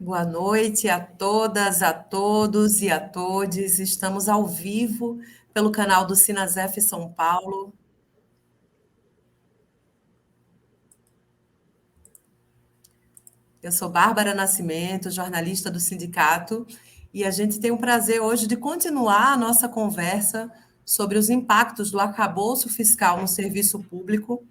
Boa noite a todas, a todos e a todes. Estamos ao vivo pelo canal do Sinasef São Paulo. Eu sou Bárbara Nascimento, jornalista do sindicato, e a gente tem o prazer hoje de continuar a nossa conversa sobre os impactos do arcabouço fiscal no serviço público.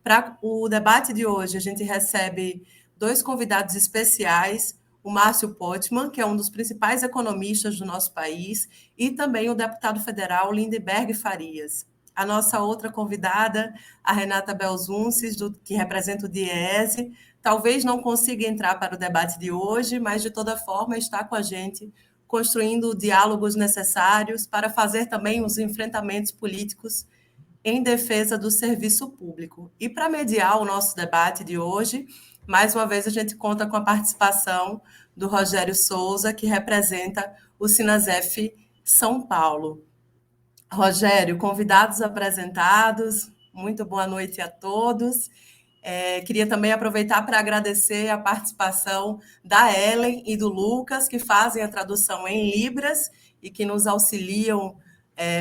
Para o debate de hoje, a gente recebe dois convidados especiais, o Márcio Potman, que é um dos principais economistas do nosso país, e também o deputado federal Lindenberg Farias. A nossa outra convidada, a Renata Belzunces, que representa o DIEESE, talvez não consiga entrar para o debate de hoje, mas de toda forma está com a gente, construindo diálogos necessários para fazer também os enfrentamentos políticos em defesa do serviço público. E para mediar o nosso debate de hoje, mais uma vez a gente conta com a participação do Rogério Souza, que representa o Sinasef São Paulo. Rogério, convidados apresentados, muito boa noite a todos. Queria também aproveitar para agradecer a participação da Ellen e do Lucas, que fazem a tradução em Libras e que nos auxiliam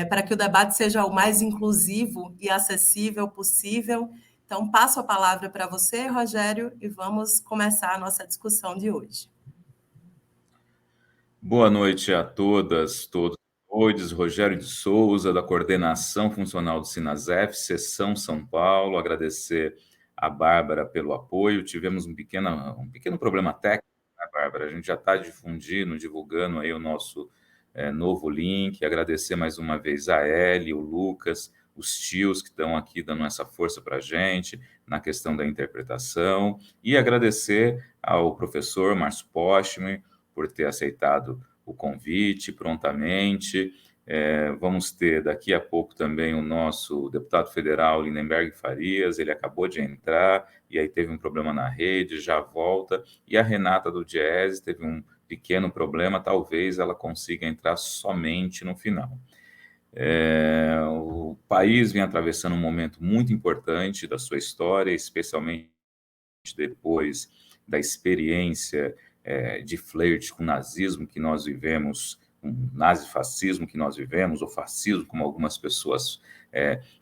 para que o debate seja o mais inclusivo e acessível possível. Então, passo a palavra para você, Rogério, e vamos começar a nossa discussão de hoje. Boa noite a todas, todos. Todes, Rogério de Souza, da Coordenação Funcional do Sinasef, Seção São Paulo. Agradecer a Bárbara pelo apoio. Tivemos um pequeno problema técnico, né, Bárbara? A gente já está difundindo, divulgando aí o nosso novo link. Agradecer mais uma vez a Eli, o Lucas, os tios que estão aqui dando essa força para a gente na questão da interpretação. E agradecer ao professor Márcio Postman por ter aceitado o convite prontamente. Vamos ter daqui a pouco também o nosso deputado federal, Lindenberg Farias, ele acabou de entrar, e aí teve um problema na rede, já volta, e a Renata do DIEESE teve um pequeno problema, talvez ela consiga entrar somente no final. O país vem atravessando um momento muito importante da sua história, especialmente depois da experiência de flerte com o nazismo que nós vivemos, um nazifascismo que nós vivemos, ou fascismo, como algumas pessoas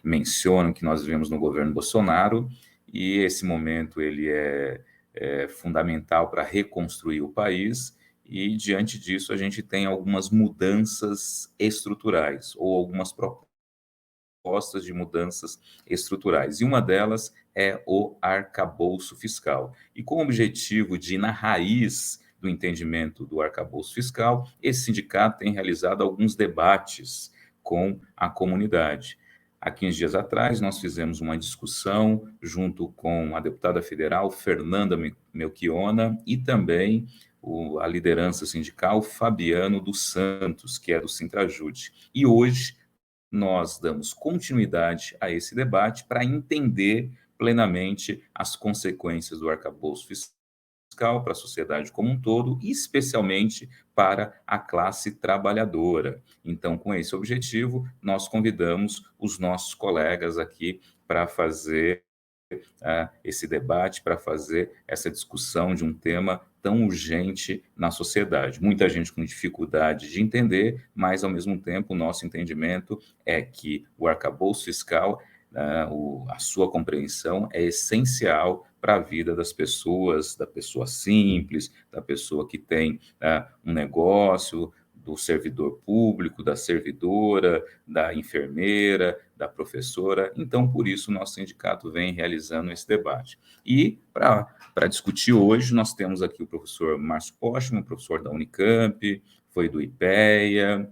mencionam, que nós vivemos no governo Bolsonaro, e esse momento ele é fundamental para reconstruir o país, e diante disso a gente tem algumas mudanças estruturais, ou algumas propostas de mudanças estruturais, e uma delas é o arcabouço fiscal. E com o objetivo de ir na raiz do entendimento do arcabouço fiscal, esse sindicato tem realizado alguns debates com a comunidade. Há 15 dias atrás, nós fizemos uma discussão junto com a deputada federal Fernanda Melchiona e também a liderança sindical Fabiano dos Santos, que é do Sintrajude. E hoje nós damos continuidade a esse debate para entender plenamente as consequências do arcabouço fiscal para a sociedade como um todo, e especialmente para a classe trabalhadora. Então, com esse objetivo, nós convidamos os nossos colegas aqui para fazer esse debate, para fazer essa discussão de um tema tão urgente na sociedade. Muita gente com dificuldade de entender, mas, ao mesmo tempo, o nosso entendimento é que o arcabouço fiscal, a sua compreensão é essencial para a vida das pessoas, da pessoa simples, da pessoa que tem um negócio, do servidor público, da servidora, da enfermeira, da professora. Então, por isso, o nosso sindicato vem realizando esse debate. E, para discutir hoje, nós temos aqui o professor Márcio Postman, professor da Unicamp, foi do IPEA,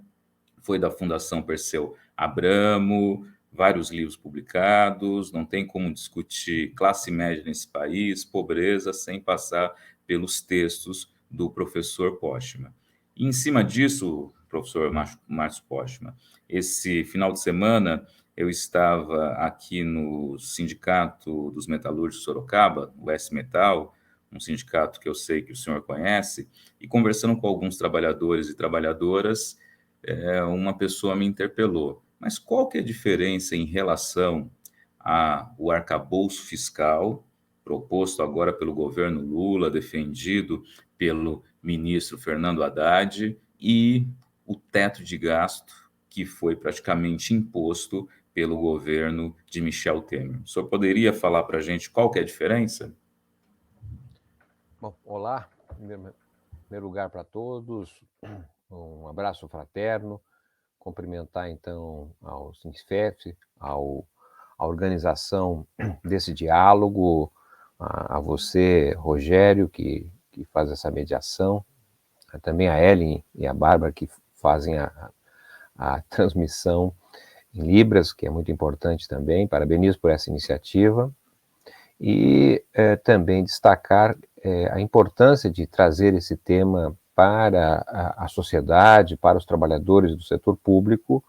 foi da Fundação Perseu Abramo, vários livros publicados, não tem como discutir classe média nesse país, pobreza, sem passar pelos textos do professor Postman. E, em cima disso, professor Márcio Postman, esse final de semana eu estava aqui no Sindicato dos Metalúrgicos de Sorocaba, o S-Metal, um sindicato que eu sei que o senhor conhece, e conversando com alguns trabalhadores e trabalhadoras, uma pessoa me interpelou. Mas qual que é a diferença em relação ao arcabouço fiscal proposto agora pelo governo Lula, defendido pelo ministro Fernando Haddad, e o teto de gasto que foi praticamente imposto pelo governo de Michel Temer. O senhor poderia falar para a gente qual que é a diferença? Bom, olá, em primeiro lugar para todos, um abraço fraterno, cumprimentar então ao Sindifef, à organização desse diálogo, a você, Rogério, que faz essa mediação, também a Ellen e a Bárbara, que fazem a transmissão em Libras, que é muito importante também. Parabenizo por essa iniciativa. E também destacar a importância de trazer esse tema para a sociedade, para os trabalhadores do setor público,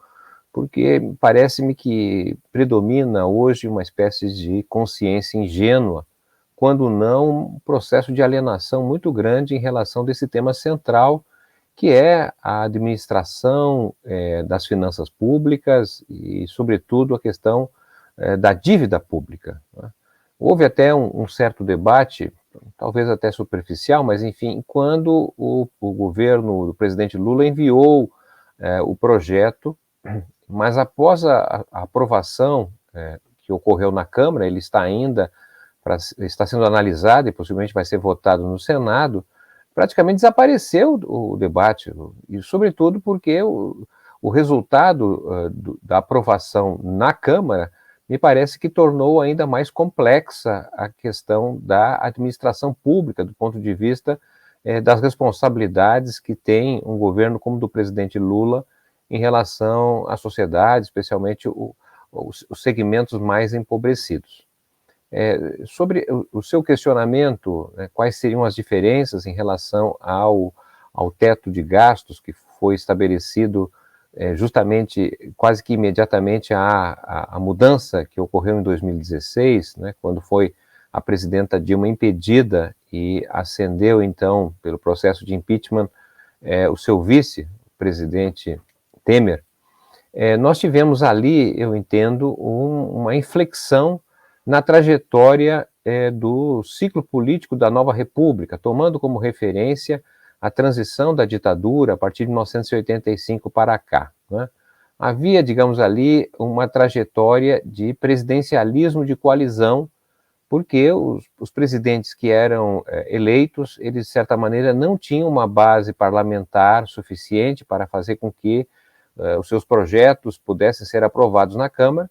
porque parece-me que predomina hoje uma espécie de consciência ingênua, quando não um processo de alienação muito grande em relação desse tema central, que é a administração das finanças públicas e, sobretudo, a questão da dívida pública, né? Houve até um certo debate, talvez até superficial, mas enfim, quando o governo do presidente Lula enviou o projeto, mas após a aprovação que ocorreu na Câmara, ele está ainda, está sendo analisado e possivelmente vai ser votado no Senado, praticamente desapareceu o debate, e sobretudo porque o resultado da aprovação na Câmara me parece que tornou ainda mais complexa a questão da administração pública, do ponto de vista das responsabilidades que tem um governo como o do presidente Lula em relação à sociedade, especialmente os segmentos mais empobrecidos. Sobre o seu questionamento, quais seriam as diferenças em relação ao teto de gastos que foi estabelecido justamente, quase que imediatamente, a mudança que ocorreu em 2016, né, quando foi a presidenta Dilma impedida e ascendeu, então, pelo processo de impeachment, o seu vice-presidente Temer, nós tivemos ali, eu entendo, uma inflexão na trajetória do ciclo político da nova república, tomando como referência a transição da ditadura a partir de 1985 para cá, né? Havia, digamos ali, uma trajetória de presidencialismo de coalizão, porque os presidentes que eram eleitos, eles, de certa maneira, não tinham uma base parlamentar suficiente para fazer com que os seus projetos pudessem ser aprovados na Câmara.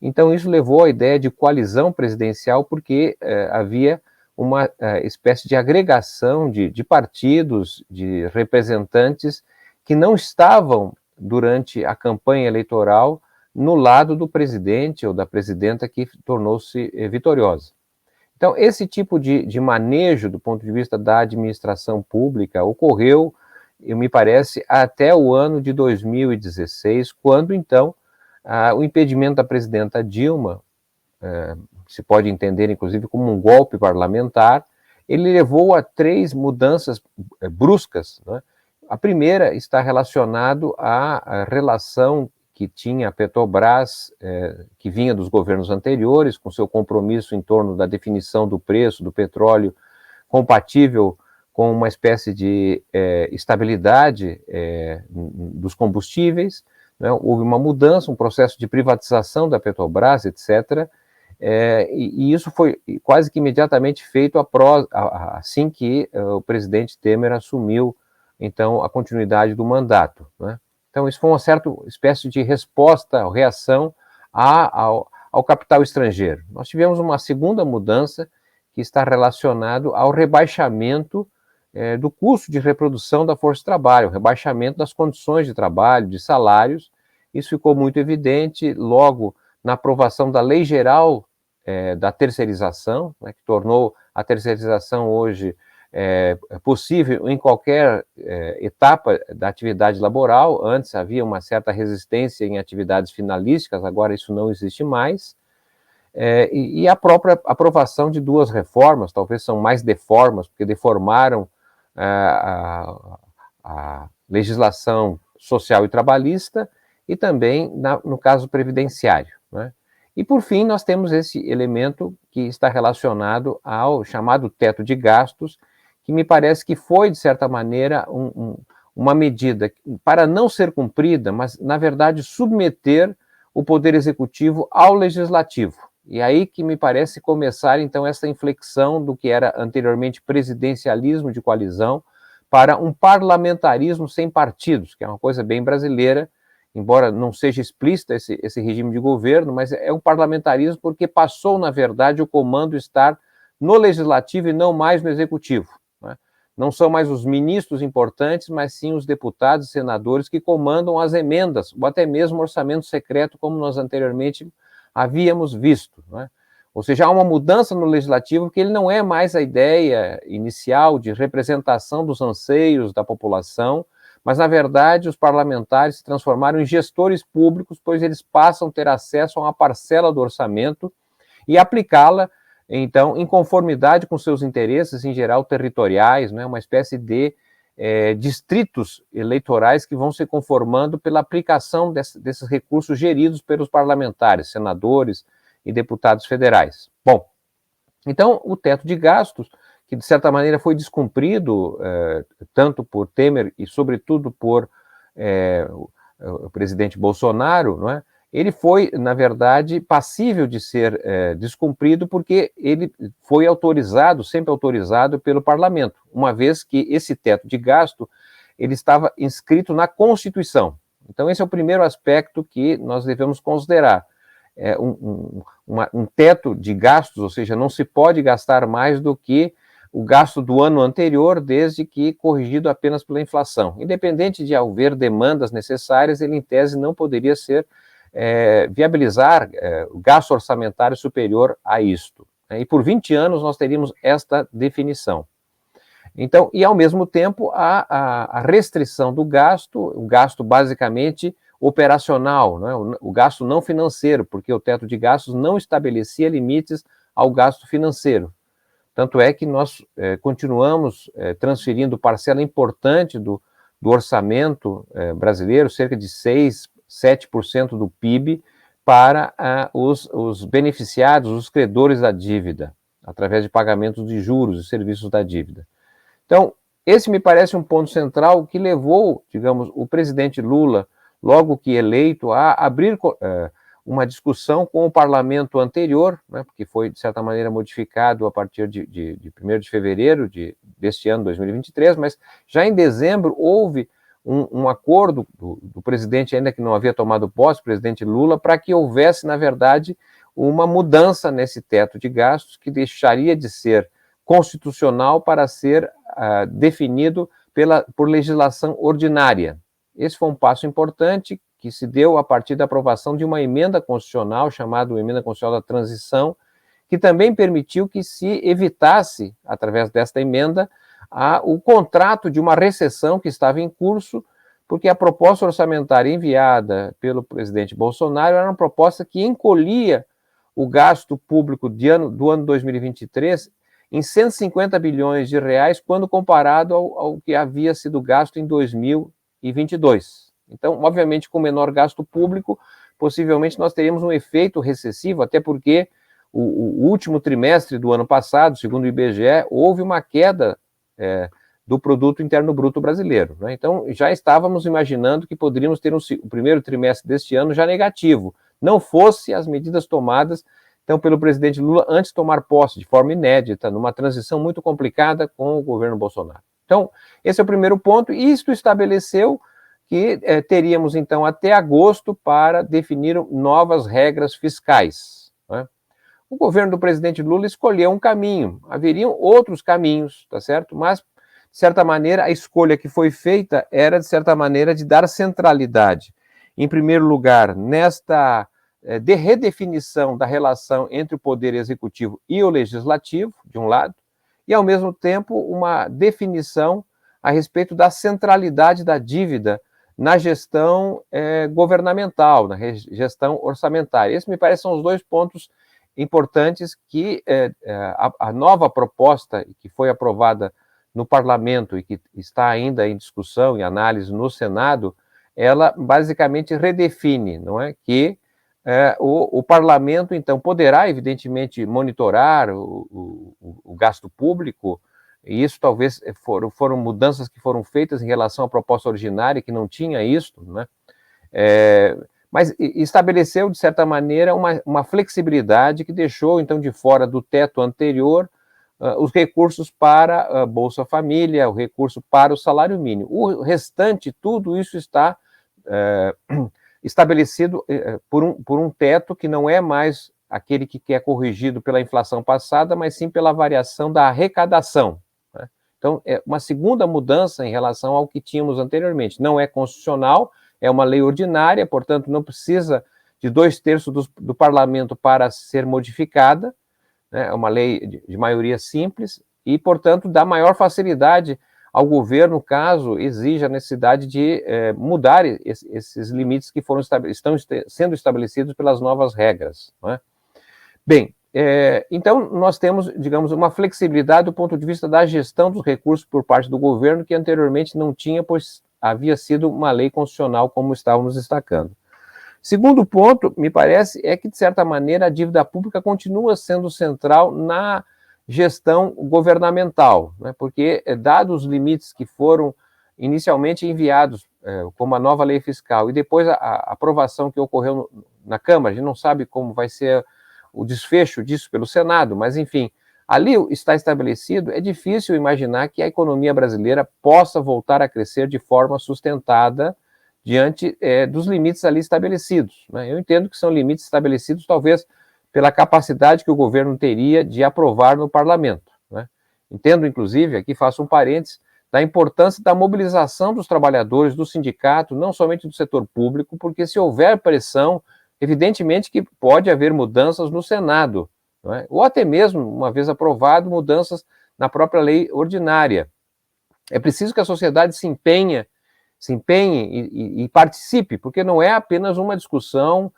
Então, isso levou à ideia de coalizão presidencial, porque havia uma espécie de agregação de partidos, de representantes que não estavam, durante a campanha eleitoral, no lado do presidente ou da presidenta que tornou-se vitoriosa. Então, esse tipo de manejo, do ponto de vista da administração pública, ocorreu, me parece, até o ano de 2016, quando, então, o impedimento da presidenta Dilma, se pode entender, inclusive, como um golpe parlamentar, ele levou a 3 mudanças bruscas, né? A primeira está relacionado à relação que tinha a Petrobras, que vinha dos governos anteriores, com seu compromisso em torno da definição do preço do petróleo compatível com uma espécie de estabilidade dos combustíveis, né? Houve uma mudança, um processo de privatização da Petrobras, etc., e isso foi quase que imediatamente feito assim que o presidente Temer assumiu, então, a continuidade do mandato, né? Então, isso foi uma certa espécie de resposta, reação ao capital estrangeiro. Nós tivemos uma segunda mudança que está relacionado ao rebaixamento do custo de reprodução da força de trabalho, o rebaixamento das condições de trabalho, de salários. Isso ficou muito evidente logo na aprovação da Lei Geral da Terceirização, né, que tornou a terceirização hoje possível em qualquer etapa da atividade laboral. Antes havia uma certa resistência em atividades finalísticas, agora isso não existe mais. E a própria aprovação de 2 reformas, talvez são mais deformas, porque deformaram a legislação social e trabalhista, e também no caso previdenciário, né? E, por fim, nós temos esse elemento que está relacionado ao chamado teto de gastos, que me parece que foi, de certa maneira, uma medida para não ser cumprida, mas, na verdade, submeter o Poder Executivo ao Legislativo. E aí que me parece começar, então, essa inflexão do que era anteriormente presidencialismo de coalizão para um parlamentarismo sem partidos, que é uma coisa bem brasileira, embora não seja explícito esse regime de governo, mas é um parlamentarismo porque passou, na verdade, o comando estar no Legislativo e não mais no Executivo. Né? Não são mais os ministros importantes, mas sim os deputados e senadores que comandam as emendas, ou até mesmo o orçamento secreto, como nós anteriormente havíamos visto. Né? Ou seja, há uma mudança no Legislativo que ele não é mais a ideia inicial de representação dos anseios da população, mas, na verdade, os parlamentares se transformaram em gestores públicos, pois eles passam a ter acesso a uma parcela do orçamento e aplicá-la, então, em conformidade com seus interesses, em geral, territoriais, né, uma espécie de distritos eleitorais que vão se conformando pela aplicação desses recursos geridos pelos parlamentares, senadores e deputados federais. Bom, então, o teto de gastos, que de certa maneira foi descumprido tanto por Temer e, sobretudo, por o presidente Bolsonaro, não é? Ele foi, na verdade, passível de ser descumprido porque ele foi autorizado, sempre autorizado pelo parlamento, uma vez que esse teto de gasto ele estava inscrito na Constituição. Então, esse é o primeiro aspecto que nós devemos considerar. Um teto de gastos, ou seja, não se pode gastar mais do que o gasto do ano anterior, desde que corrigido apenas pela inflação. Independente de haver demandas necessárias, ele, em tese, não poderia ser viabilizar o gasto orçamentário superior a isto. E por 20 anos nós teríamos esta definição. Então, e ao mesmo tempo, a restrição do gasto, o gasto basicamente operacional, né? O gasto não financeiro, porque o teto de gastos não estabelecia limites ao gasto financeiro. Tanto é que nós continuamos transferindo parcela importante do orçamento brasileiro, cerca de 7% do PIB, para os beneficiados, os credores da dívida, através de pagamentos de juros e serviços da dívida. Então, esse me parece um ponto central que levou, digamos, o presidente Lula, logo que eleito, a abrir uma discussão com o parlamento anterior, né, porque foi, de certa maneira, modificado a partir de 1º de fevereiro deste ano, 2023, mas já em dezembro houve um acordo do presidente, ainda que não havia tomado posse, o presidente Lula, para que houvesse, na verdade, uma mudança nesse teto de gastos que deixaria de ser constitucional para ser definido por legislação ordinária. Esse foi um passo importante que se deu a partir da aprovação de uma emenda constitucional, chamada Emenda Constitucional da Transição, que também permitiu que se evitasse, através desta emenda, o contrato de uma recessão que estava em curso, porque a proposta orçamentária enviada pelo presidente Bolsonaro era uma proposta que encolhia o gasto público do ano 2023 em 150 bilhões de reais, quando comparado ao que havia sido gasto em 2022. Então, obviamente, com menor gasto público, possivelmente nós teríamos um efeito recessivo, até porque o último trimestre do ano passado, segundo o IBGE, houve uma queda do Produto Interno Bruto brasileiro. Né? Então, já estávamos imaginando que poderíamos ter o primeiro trimestre deste ano já negativo, não fosse as medidas tomadas então, pelo presidente Lula antes de tomar posse, de forma inédita, numa transição muito complicada com o governo Bolsonaro. Então, esse é o primeiro ponto, e isto estabeleceu que teríamos, então, até agosto para definir novas regras fiscais. Né? O governo do presidente Lula escolheu um caminho, haveriam outros caminhos, tá certo? Mas, de certa maneira, a escolha que foi feita era, de certa maneira, de dar centralidade, em primeiro lugar, nesta de redefinição da relação entre o poder executivo e o legislativo, de um lado, e, ao mesmo tempo, uma definição a respeito da centralidade da dívida na gestão governamental, na gestão orçamentária. Esses, me parece, são os dois pontos importantes que a nova proposta que foi aprovada no parlamento e que está ainda em discussão e análise no Senado, ela basicamente redefine, não é, que o parlamento, então, poderá, evidentemente, monitorar o gasto público, e isso talvez foram mudanças que foram feitas em relação à proposta originária, que não tinha isso, né? Mas estabeleceu, de certa maneira, uma flexibilidade que deixou, então, de fora do teto anterior os recursos para a Bolsa Família, o recurso para o salário mínimo. O restante, tudo isso está estabelecido por um teto que não é mais aquele que é corrigido pela inflação passada, mas sim pela variação da arrecadação, né? Então, é uma segunda mudança em relação ao que tínhamos anteriormente. Não é constitucional, é uma lei ordinária, portanto, não precisa de 2/3 do parlamento para ser modificada, né? É uma lei de maioria simples e, portanto, dá maior facilidade ao governo, caso exija a necessidade de mudar esses limites que estão sendo estabelecidos pelas novas regras, né? Bem, então nós temos, digamos, uma flexibilidade do ponto de vista da gestão dos recursos por parte do governo que anteriormente não tinha, pois havia sido uma lei constitucional, como estávamos destacando. Segundo ponto, me parece, é que, de certa maneira, a dívida pública continua sendo central na gestão governamental, né? Porque, dados os limites que foram inicialmente enviados, como a nova lei fiscal, e depois a aprovação que ocorreu na Câmara, a gente não sabe como vai ser o desfecho disso pelo Senado, mas, enfim, ali está estabelecido, é difícil imaginar que a economia brasileira possa voltar a crescer de forma sustentada diante dos limites ali estabelecidos, né? Eu entendo que são limites estabelecidos, talvez, pela capacidade que o governo teria de aprovar no parlamento, né? Entendo, inclusive, aqui faço um parênteses, da importância da mobilização dos trabalhadores, do sindicato, não somente do setor público, porque se houver pressão, evidentemente que pode haver mudanças no Senado, não é? Ou até mesmo, uma vez aprovado, mudanças na própria lei ordinária. É preciso que a sociedade se empenhe e participe, porque não é apenas uma discussão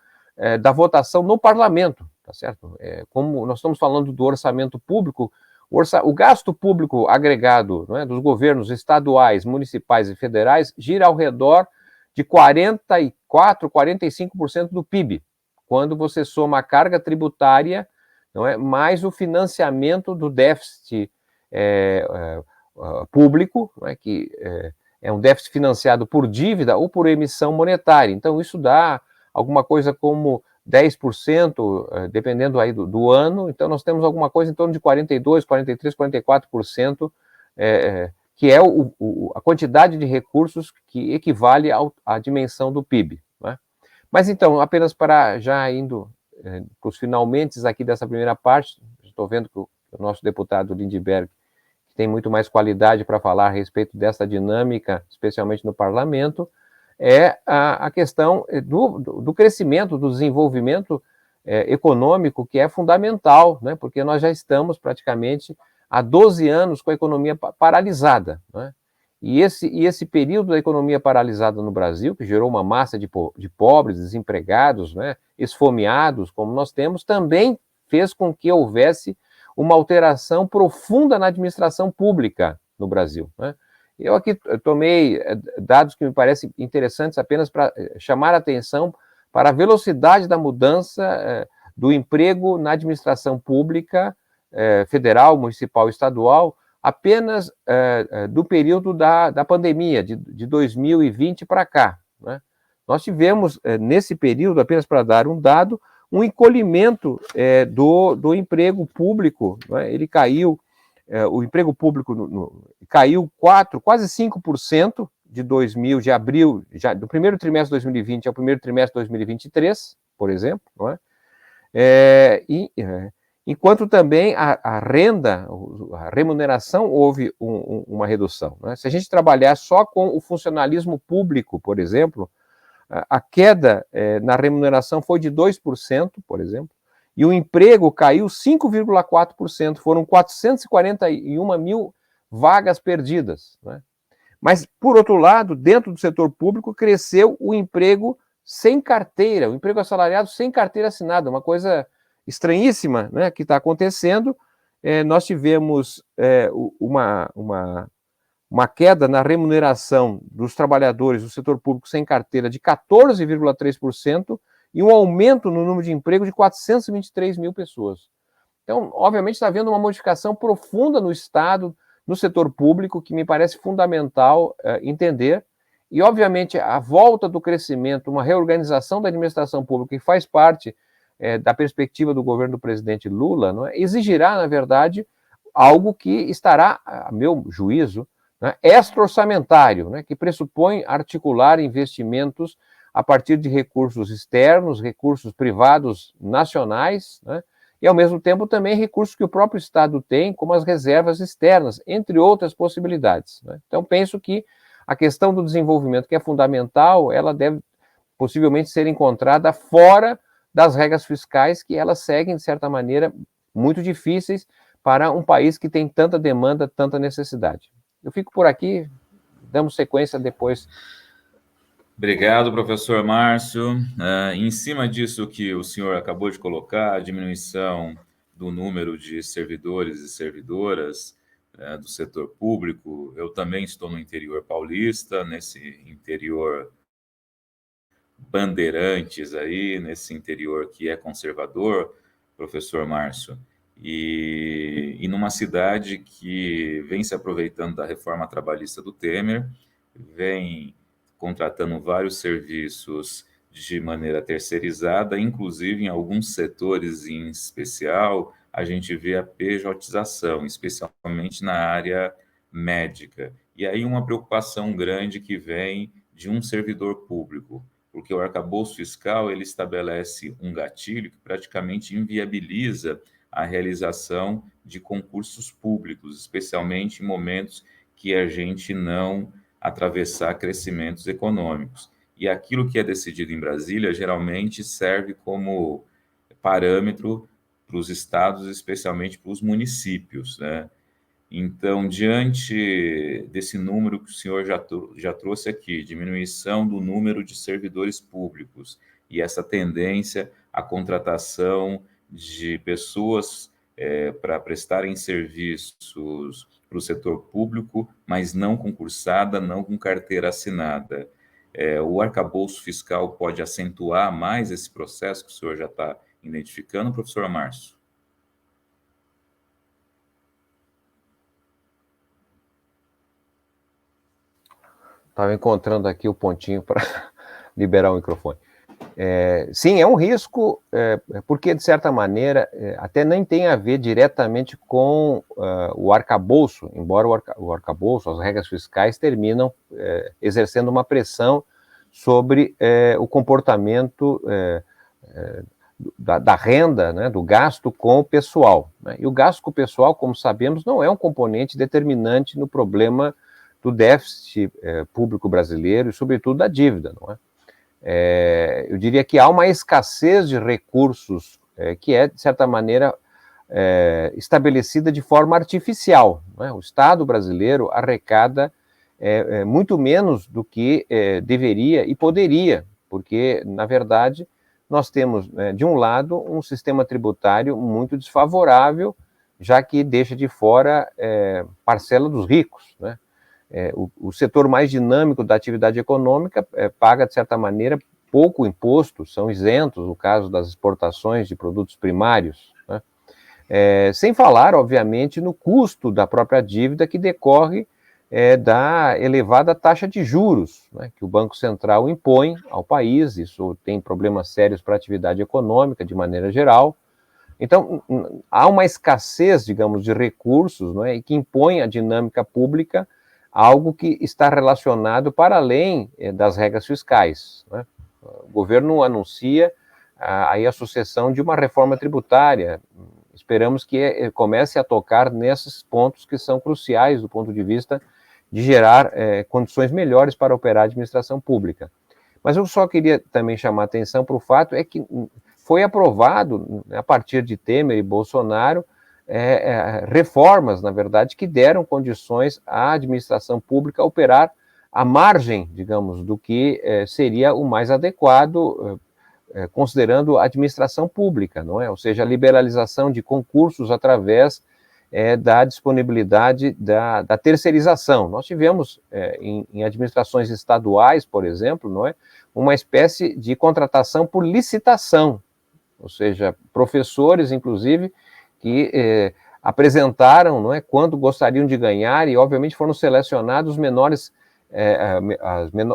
da votação no parlamento, tá certo? Como nós estamos falando do orçamento público, o gasto público agregado, não é, dos governos estaduais, municipais e federais gira ao redor de 44%, 45% do PIB, quando você soma a carga tributária, não é, mais o financiamento do déficit público, não é, que é um déficit financiado por dívida ou por emissão monetária. Então, isso dá alguma coisa como 10%, dependendo aí do ano. Então, nós temos alguma coisa em torno de 42%, 43%, 44%, que é a quantidade de recursos que equivale à dimensão do PIB, né? Mas, então, apenas para já indo para os finalmente aqui dessa primeira parte, estou vendo que o nosso deputado Lindbergh tem muito mais qualidade para falar a respeito dessa dinâmica, especialmente no parlamento, é a questão do crescimento, do desenvolvimento econômico, que é fundamental, né? Porque nós já estamos praticamente há 12 anos com a economia paralisada, né? E esse período da economia paralisada no Brasil, que gerou uma massa de pobres, desempregados, né, esfomeados, como nós temos, também fez com que houvesse uma alteração profunda na administração pública no Brasil, né? Eu aqui tomei dados que me parecem interessantes apenas para chamar a atenção para a velocidade da mudança do emprego na administração pública, federal, municipal e estadual, apenas do período da pandemia, de 2020 para cá, né? Nós tivemos, nesse período, apenas para dar um dado, um encolhimento do emprego público, né? Ele caiu, o emprego público caiu quase 5% de abril, já do primeiro trimestre de 2020 ao primeiro trimestre de 2023, por exemplo, não é? Enquanto também a renda, a remuneração, houve uma redução, né? Se a gente trabalhar só com o funcionalismo público, por exemplo, a queda na remuneração foi de 2%, por exemplo, e o emprego caiu 5,4%, foram 441 mil vagas perdidas, né? Mas, por outro lado, dentro do setor público, cresceu o emprego sem carteira, o emprego assalariado sem carteira assinada, uma coisa estranhíssima, né, que está acontecendo. Nós tivemos uma queda na remuneração dos trabalhadores do setor público sem carteira de 14,3%, e um aumento no número de emprego de 423 mil pessoas. Então, obviamente, está havendo uma modificação profunda no Estado, no setor público, que me parece fundamental entender. E, obviamente, a volta do crescimento, uma reorganização da administração pública, que faz parte da perspectiva do governo do presidente Lula, não é, exigirá, na verdade, algo que estará, a meu juízo, né, extra-orçamentário, né, que pressupõe articular investimentos a partir de recursos externos, recursos privados nacionais, né, e, ao mesmo tempo, também recursos que o próprio Estado tem, como as reservas externas, entre outras possibilidades, né. Então, penso que a questão do desenvolvimento, que é fundamental, ela deve possivelmente ser encontrada fora das regras fiscais, que elas seguem, de certa maneira, muito difíceis para um país que tem tanta demanda, tanta necessidade. Eu fico por aqui, damos sequência depois. Obrigado, professor Márcio. Em cima disso que o senhor acabou de colocar, a diminuição do número de servidores e servidoras do setor público, eu também estou no interior paulista, nesse interior Bandeirantes aí, nesse interior que é conservador, professor Márcio, e numa cidade que vem se aproveitando da reforma trabalhista do Temer, vem contratando vários serviços de maneira terceirizada, inclusive em alguns setores em especial, a gente vê a pejotização, especialmente na área médica. E aí uma preocupação grande que vem de um servidor público, porque o arcabouço fiscal ele estabelece um gatilho que praticamente inviabiliza a realização de concursos públicos, especialmente em momentos que a gente não atravessar crescimentos econômicos. E aquilo que é decidido em Brasília geralmente serve como parâmetro para os estados, especialmente para os municípios, né? Então, diante desse número que o senhor já trouxe aqui, diminuição do número de servidores públicos e essa tendência à contratação de pessoas para prestarem serviços para o setor público, mas não concursada, não com carteira assinada. O arcabouço fiscal pode acentuar mais esse processo que o senhor já está identificando, professor Márcio? Estava encontrando aqui o pontinho para liberar o microfone. Sim, é um risco, porque, de certa maneira, até nem tem a ver diretamente com o arcabouço, embora o arcabouço, as regras fiscais, terminam exercendo uma pressão sobre o comportamento da renda, né, do gasto com o pessoal, né? E o gasto com o pessoal, como sabemos, não é um componente determinante no problema do déficit público brasileiro e, sobretudo, da dívida, não é? Eu diria que há uma escassez de recursos que é, de certa maneira, estabelecida de forma artificial, não é? O Estado brasileiro arrecada muito menos do que deveria e poderia, porque, na verdade, nós temos, de um lado, um sistema tributário muito desfavorável, já que deixa de fora parcela dos ricos, né? O setor mais dinâmico da atividade econômica paga, de certa maneira, pouco imposto, são isentos no caso das exportações de produtos primários, né? Sem falar, obviamente, no custo da própria dívida que decorre da elevada taxa de juros, né, que o Banco Central impõe ao país. Isso tem problemas sérios para a atividade econômica, de maneira geral. Então, há uma escassez, digamos, de recursos, não é, e que impõe à dinâmica pública algo que está relacionado para além das regras fiscais, né? O governo anuncia aí a sucessão de uma reforma tributária. Esperamos que comece a tocar nesses pontos que são cruciais do ponto de vista de gerar condições melhores para operar a administração pública. Mas eu só queria também chamar a atenção para o fato que foi aprovado, a partir de Temer e Bolsonaro, reformas, na verdade, que deram condições à administração pública operar à margem, digamos, do que seria o mais adequado, considerando a administração pública, não é? Ou seja, a liberalização de concursos através da disponibilidade da terceirização. Nós tivemos, em administrações estaduais, por exemplo, não é, uma espécie de contratação por licitação, ou seja, professores, inclusive, que apresentaram, não é, quanto gostariam de ganhar e, obviamente, foram selecionados os menores,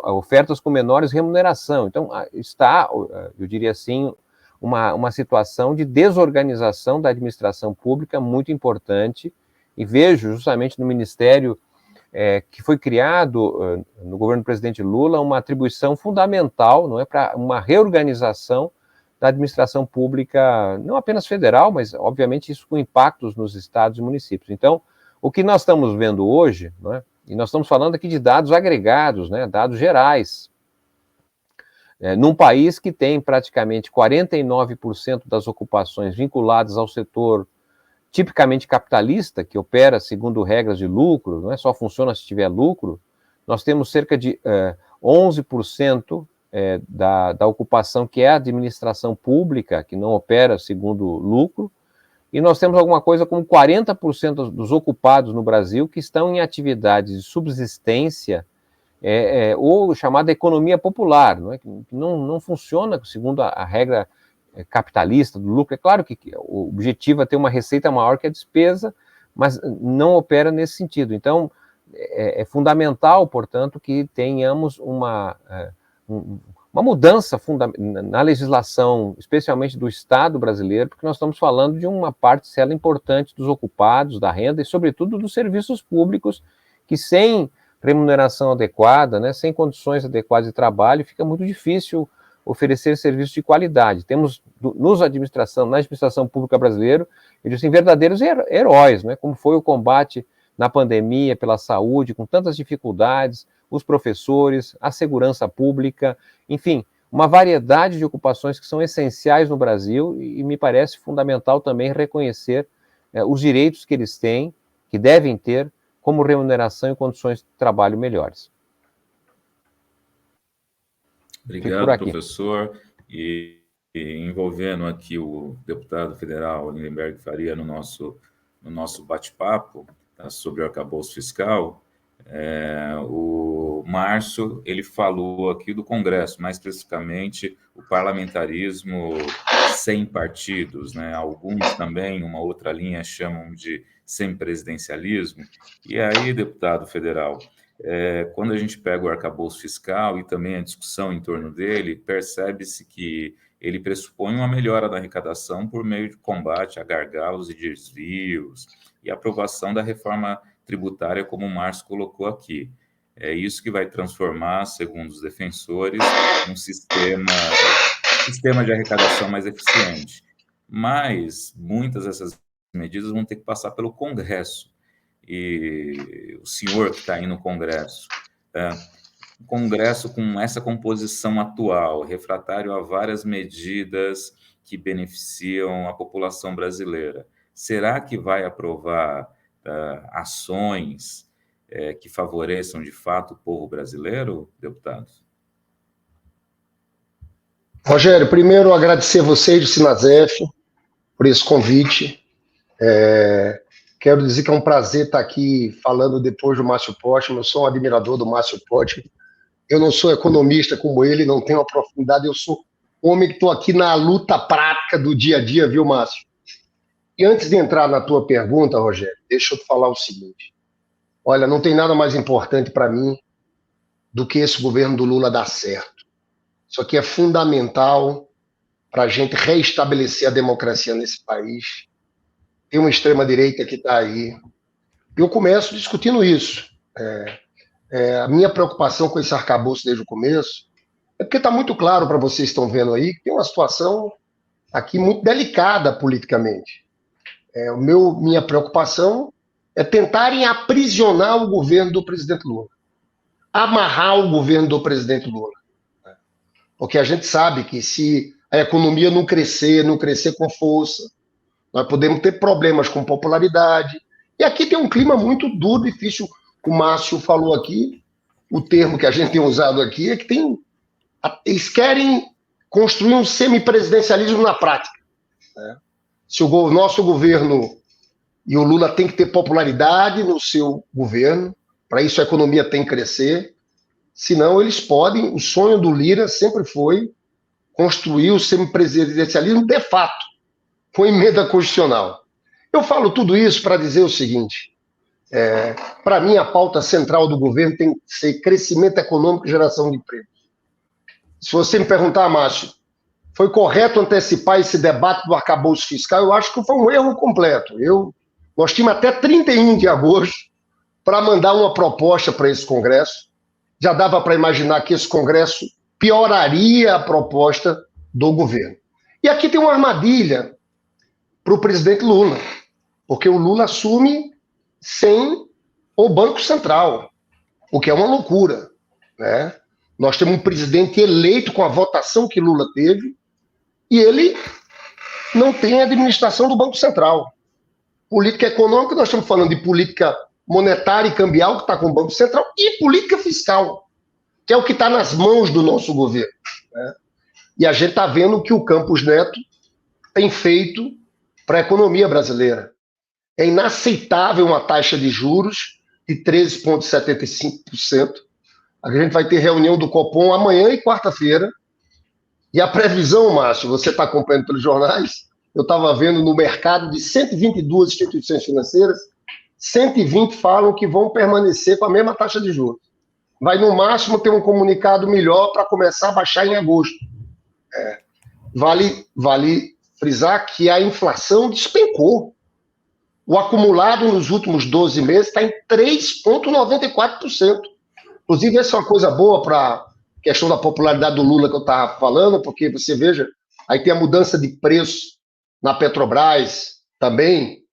ofertas com menores remuneração. Então, está, eu diria assim, uma situação de desorganização da administração pública muito importante, e vejo justamente no Ministério que foi criado no governo do presidente Lula uma atribuição fundamental, não é, para uma reorganização da administração pública, não apenas federal, mas obviamente isso com impactos nos estados e municípios. Então, o que nós estamos vendo hoje, não é, e nós estamos falando aqui de dados agregados, né, dados gerais, num país que tem praticamente 49% das ocupações vinculadas ao setor tipicamente capitalista, que opera segundo regras de lucro, não é, só funciona se tiver lucro, nós temos cerca de 11% da ocupação que é a administração pública, que não opera segundo lucro, e nós temos alguma coisa como 40% dos ocupados no Brasil que estão em atividades de subsistência, ou chamada economia popular, não é? Que não funciona segundo a regra capitalista do lucro. É claro que o objetivo é ter uma receita maior que a despesa, mas não opera nesse sentido. Então, é fundamental, portanto, que tenhamos uma mudança na legislação, especialmente do Estado brasileiro, porque nós estamos falando de uma parcela importante dos ocupados, da renda e, sobretudo, dos serviços públicos, que sem remuneração adequada, né, sem condições adequadas de trabalho, fica muito difícil oferecer serviços de qualidade. Temos na administração pública brasileira, eu disse, verdadeiros heróis, né, como foi o combate na pandemia pela saúde, com tantas dificuldades, os professores, a segurança pública, enfim, uma variedade de ocupações que são essenciais no Brasil, e me parece fundamental também reconhecer os direitos que eles têm, que devem ter, como remuneração e condições de trabalho melhores. Obrigado, professor. E envolvendo aqui o deputado federal Lindenberg Faria no nosso bate-papo, tá, sobre o arcabouço fiscal, o Márcio, ele falou aqui do Congresso, mais especificamente o parlamentarismo sem partidos, né? Alguns também, uma outra linha, chamam de semipresidencialismo. E aí, deputado federal, quando a gente pega o arcabouço fiscal e também a discussão em torno dele, percebe-se que ele pressupõe uma melhora da arrecadação por meio de combate a gargalos e desvios e aprovação da reforma tributária, como o Márcio colocou aqui. É isso que vai transformar, segundo os defensores, um sistema de arrecadação mais eficiente. Mas muitas dessas medidas vão ter que passar pelo Congresso. E o senhor que está aí no Congresso, o Congresso com essa composição atual, refratário a várias medidas que beneficiam a população brasileira, será que vai aprovar ações que favoreçam, de fato, o povo brasileiro, deputado? Rogério, primeiro agradecer você e do Sinasef por esse convite. Quero dizer que é um prazer estar aqui falando depois do Márcio Postman. Eu sou um admirador do Márcio Postman. Eu não sou economista como ele, não tenho a profundidade. Eu sou um homem que estou aqui na luta prática do dia a dia, viu, Márcio? E antes de entrar na tua pergunta, Rogério, deixa eu te falar o seguinte. Olha, não tem nada mais importante para mim do que esse governo do Lula dar certo. Isso aqui é fundamental para a gente reestabelecer a democracia nesse país. Tem uma extrema-direita que está aí. Eu começo discutindo isso. A minha preocupação com esse arcabouço desde o começo é porque está muito claro para vocês que estão vendo aí que tem uma situação aqui muito delicada politicamente. Minha preocupação é tentarem aprisionar o governo do presidente Lula, amarrar o governo do presidente Lula. Porque a gente sabe que se a economia não crescer com força, nós podemos ter problemas com popularidade. E aqui tem um clima muito duro, difícil. O Márcio falou aqui, o termo que a gente tem usado aqui é que eles querem construir um semipresidencialismo na prática. Se o nosso governo E o Lula tem que ter popularidade no seu governo, para isso a economia tem que crescer, senão eles podem, o sonho do Lira sempre foi construir o semipresidencialismo de fato, com emenda constitucional. Eu falo tudo isso para dizer o seguinte, para mim a pauta central do governo tem que ser crescimento econômico e geração de emprego. Se você me perguntar, Márcio, foi correto antecipar esse debate do arcabouço fiscal? Eu acho que foi um erro completo. Nós tínhamos até 31 de agosto para mandar uma proposta para esse Congresso. Já dava para imaginar que esse Congresso pioraria a proposta do governo. E aqui tem uma armadilha para o presidente Lula, porque o Lula assume sem o Banco Central, o que é uma loucura, né? Nós temos um presidente eleito com a votação que Lula teve e ele não tem a administração do Banco Central. Política econômica, nós estamos falando de política monetária e cambial, que está com o Banco Central, e política fiscal, que é o que está nas mãos do nosso governo, né? E a gente está vendo o que o Campos Neto tem feito para a economia brasileira. É inaceitável uma taxa de juros de 13,75%. A gente vai ter reunião do Copom amanhã e quarta-feira. E a previsão, Márcio, você está acompanhando pelos jornais, eu estava vendo no mercado de 122 instituições financeiras, 120 falam que vão permanecer com a mesma taxa de juros. Vai, no máximo, ter um comunicado melhor para começar a baixar em agosto. Vale frisar que a inflação despencou. O acumulado nos últimos 12 meses está em 3,94%. Inclusive, essa é uma coisa boa para a questão da popularidade do Lula que eu estava falando, porque você veja, aí tem a mudança de preço na Petrobras também,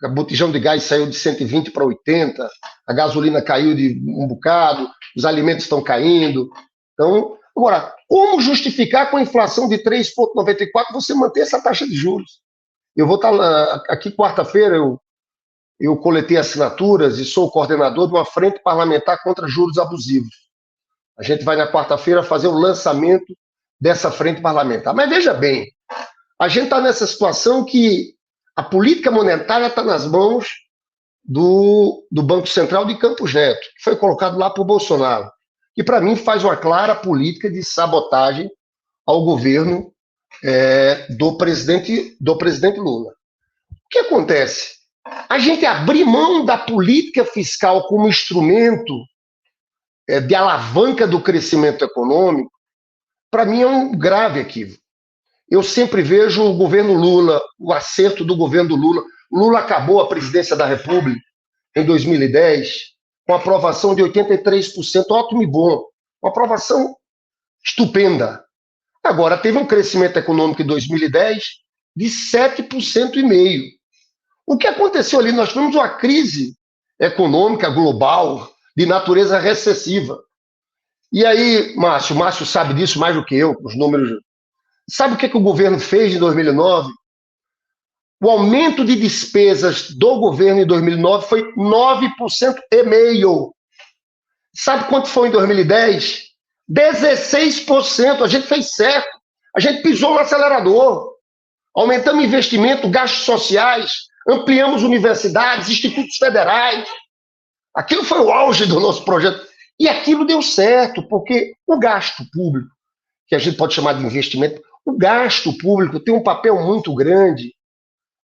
o botijão de gás saiu de 120 para 80, a gasolina caiu de um bocado, os alimentos estão caindo. Então, agora, como justificar com a inflação de 3,94% você manter essa taxa de juros? Eu vou estar aqui quarta-feira, eu coletei assinaturas e sou coordenador de uma frente parlamentar contra juros abusivos. A gente vai na quarta-feira fazer o lançamento dessa frente parlamentar. Mas veja bem, a gente está nessa situação que a política monetária está nas mãos do Banco Central de Campos Neto, que foi colocado lá por Bolsonaro, que para mim faz uma clara política de sabotagem ao governo do presidente Lula. O que acontece? A gente abrir mão da política fiscal como instrumento de alavanca do crescimento econômico, para mim é um grave equívoco. Eu sempre vejo o governo Lula, o acerto do governo Lula. Lula acabou a presidência da República em 2010 com aprovação de 83%, ótimo e bom. Uma aprovação estupenda. Agora, teve um crescimento econômico em 2010 de 7,5%. O que aconteceu ali? Nós tivemos uma crise econômica global de natureza recessiva. E aí, Márcio sabe disso mais do que eu, os números. Sabe o que o governo fez em 2009? O aumento de despesas do governo em 2009 foi 9,5%. Sabe quanto foi em 2010? 16%. A gente fez certo. A gente pisou no acelerador. Aumentamos investimento, gastos sociais, ampliamos universidades, institutos federais. Aquilo foi o auge do nosso projeto. E aquilo deu certo, porque o gasto público, que a gente pode chamar de investimento, o gasto público tem um papel muito grande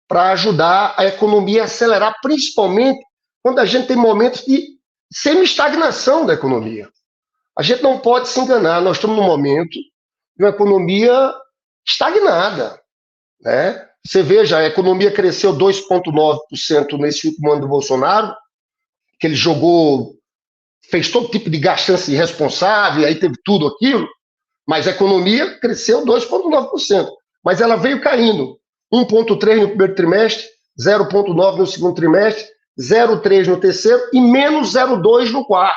para ajudar a economia a acelerar, principalmente quando a gente tem momentos de semi-estagnação da economia. A gente não pode se enganar, nós estamos num momento de uma economia estagnada, né? Você veja, a economia cresceu 2,9% nesse último ano do Bolsonaro, que ele fez todo tipo de gastança irresponsável, aí teve tudo aquilo, mas a economia cresceu 2,9%. Mas ela veio caindo. 1,3% no primeiro trimestre, 0,9% no segundo trimestre, 0,3% no terceiro e menos 0,2% no quarto.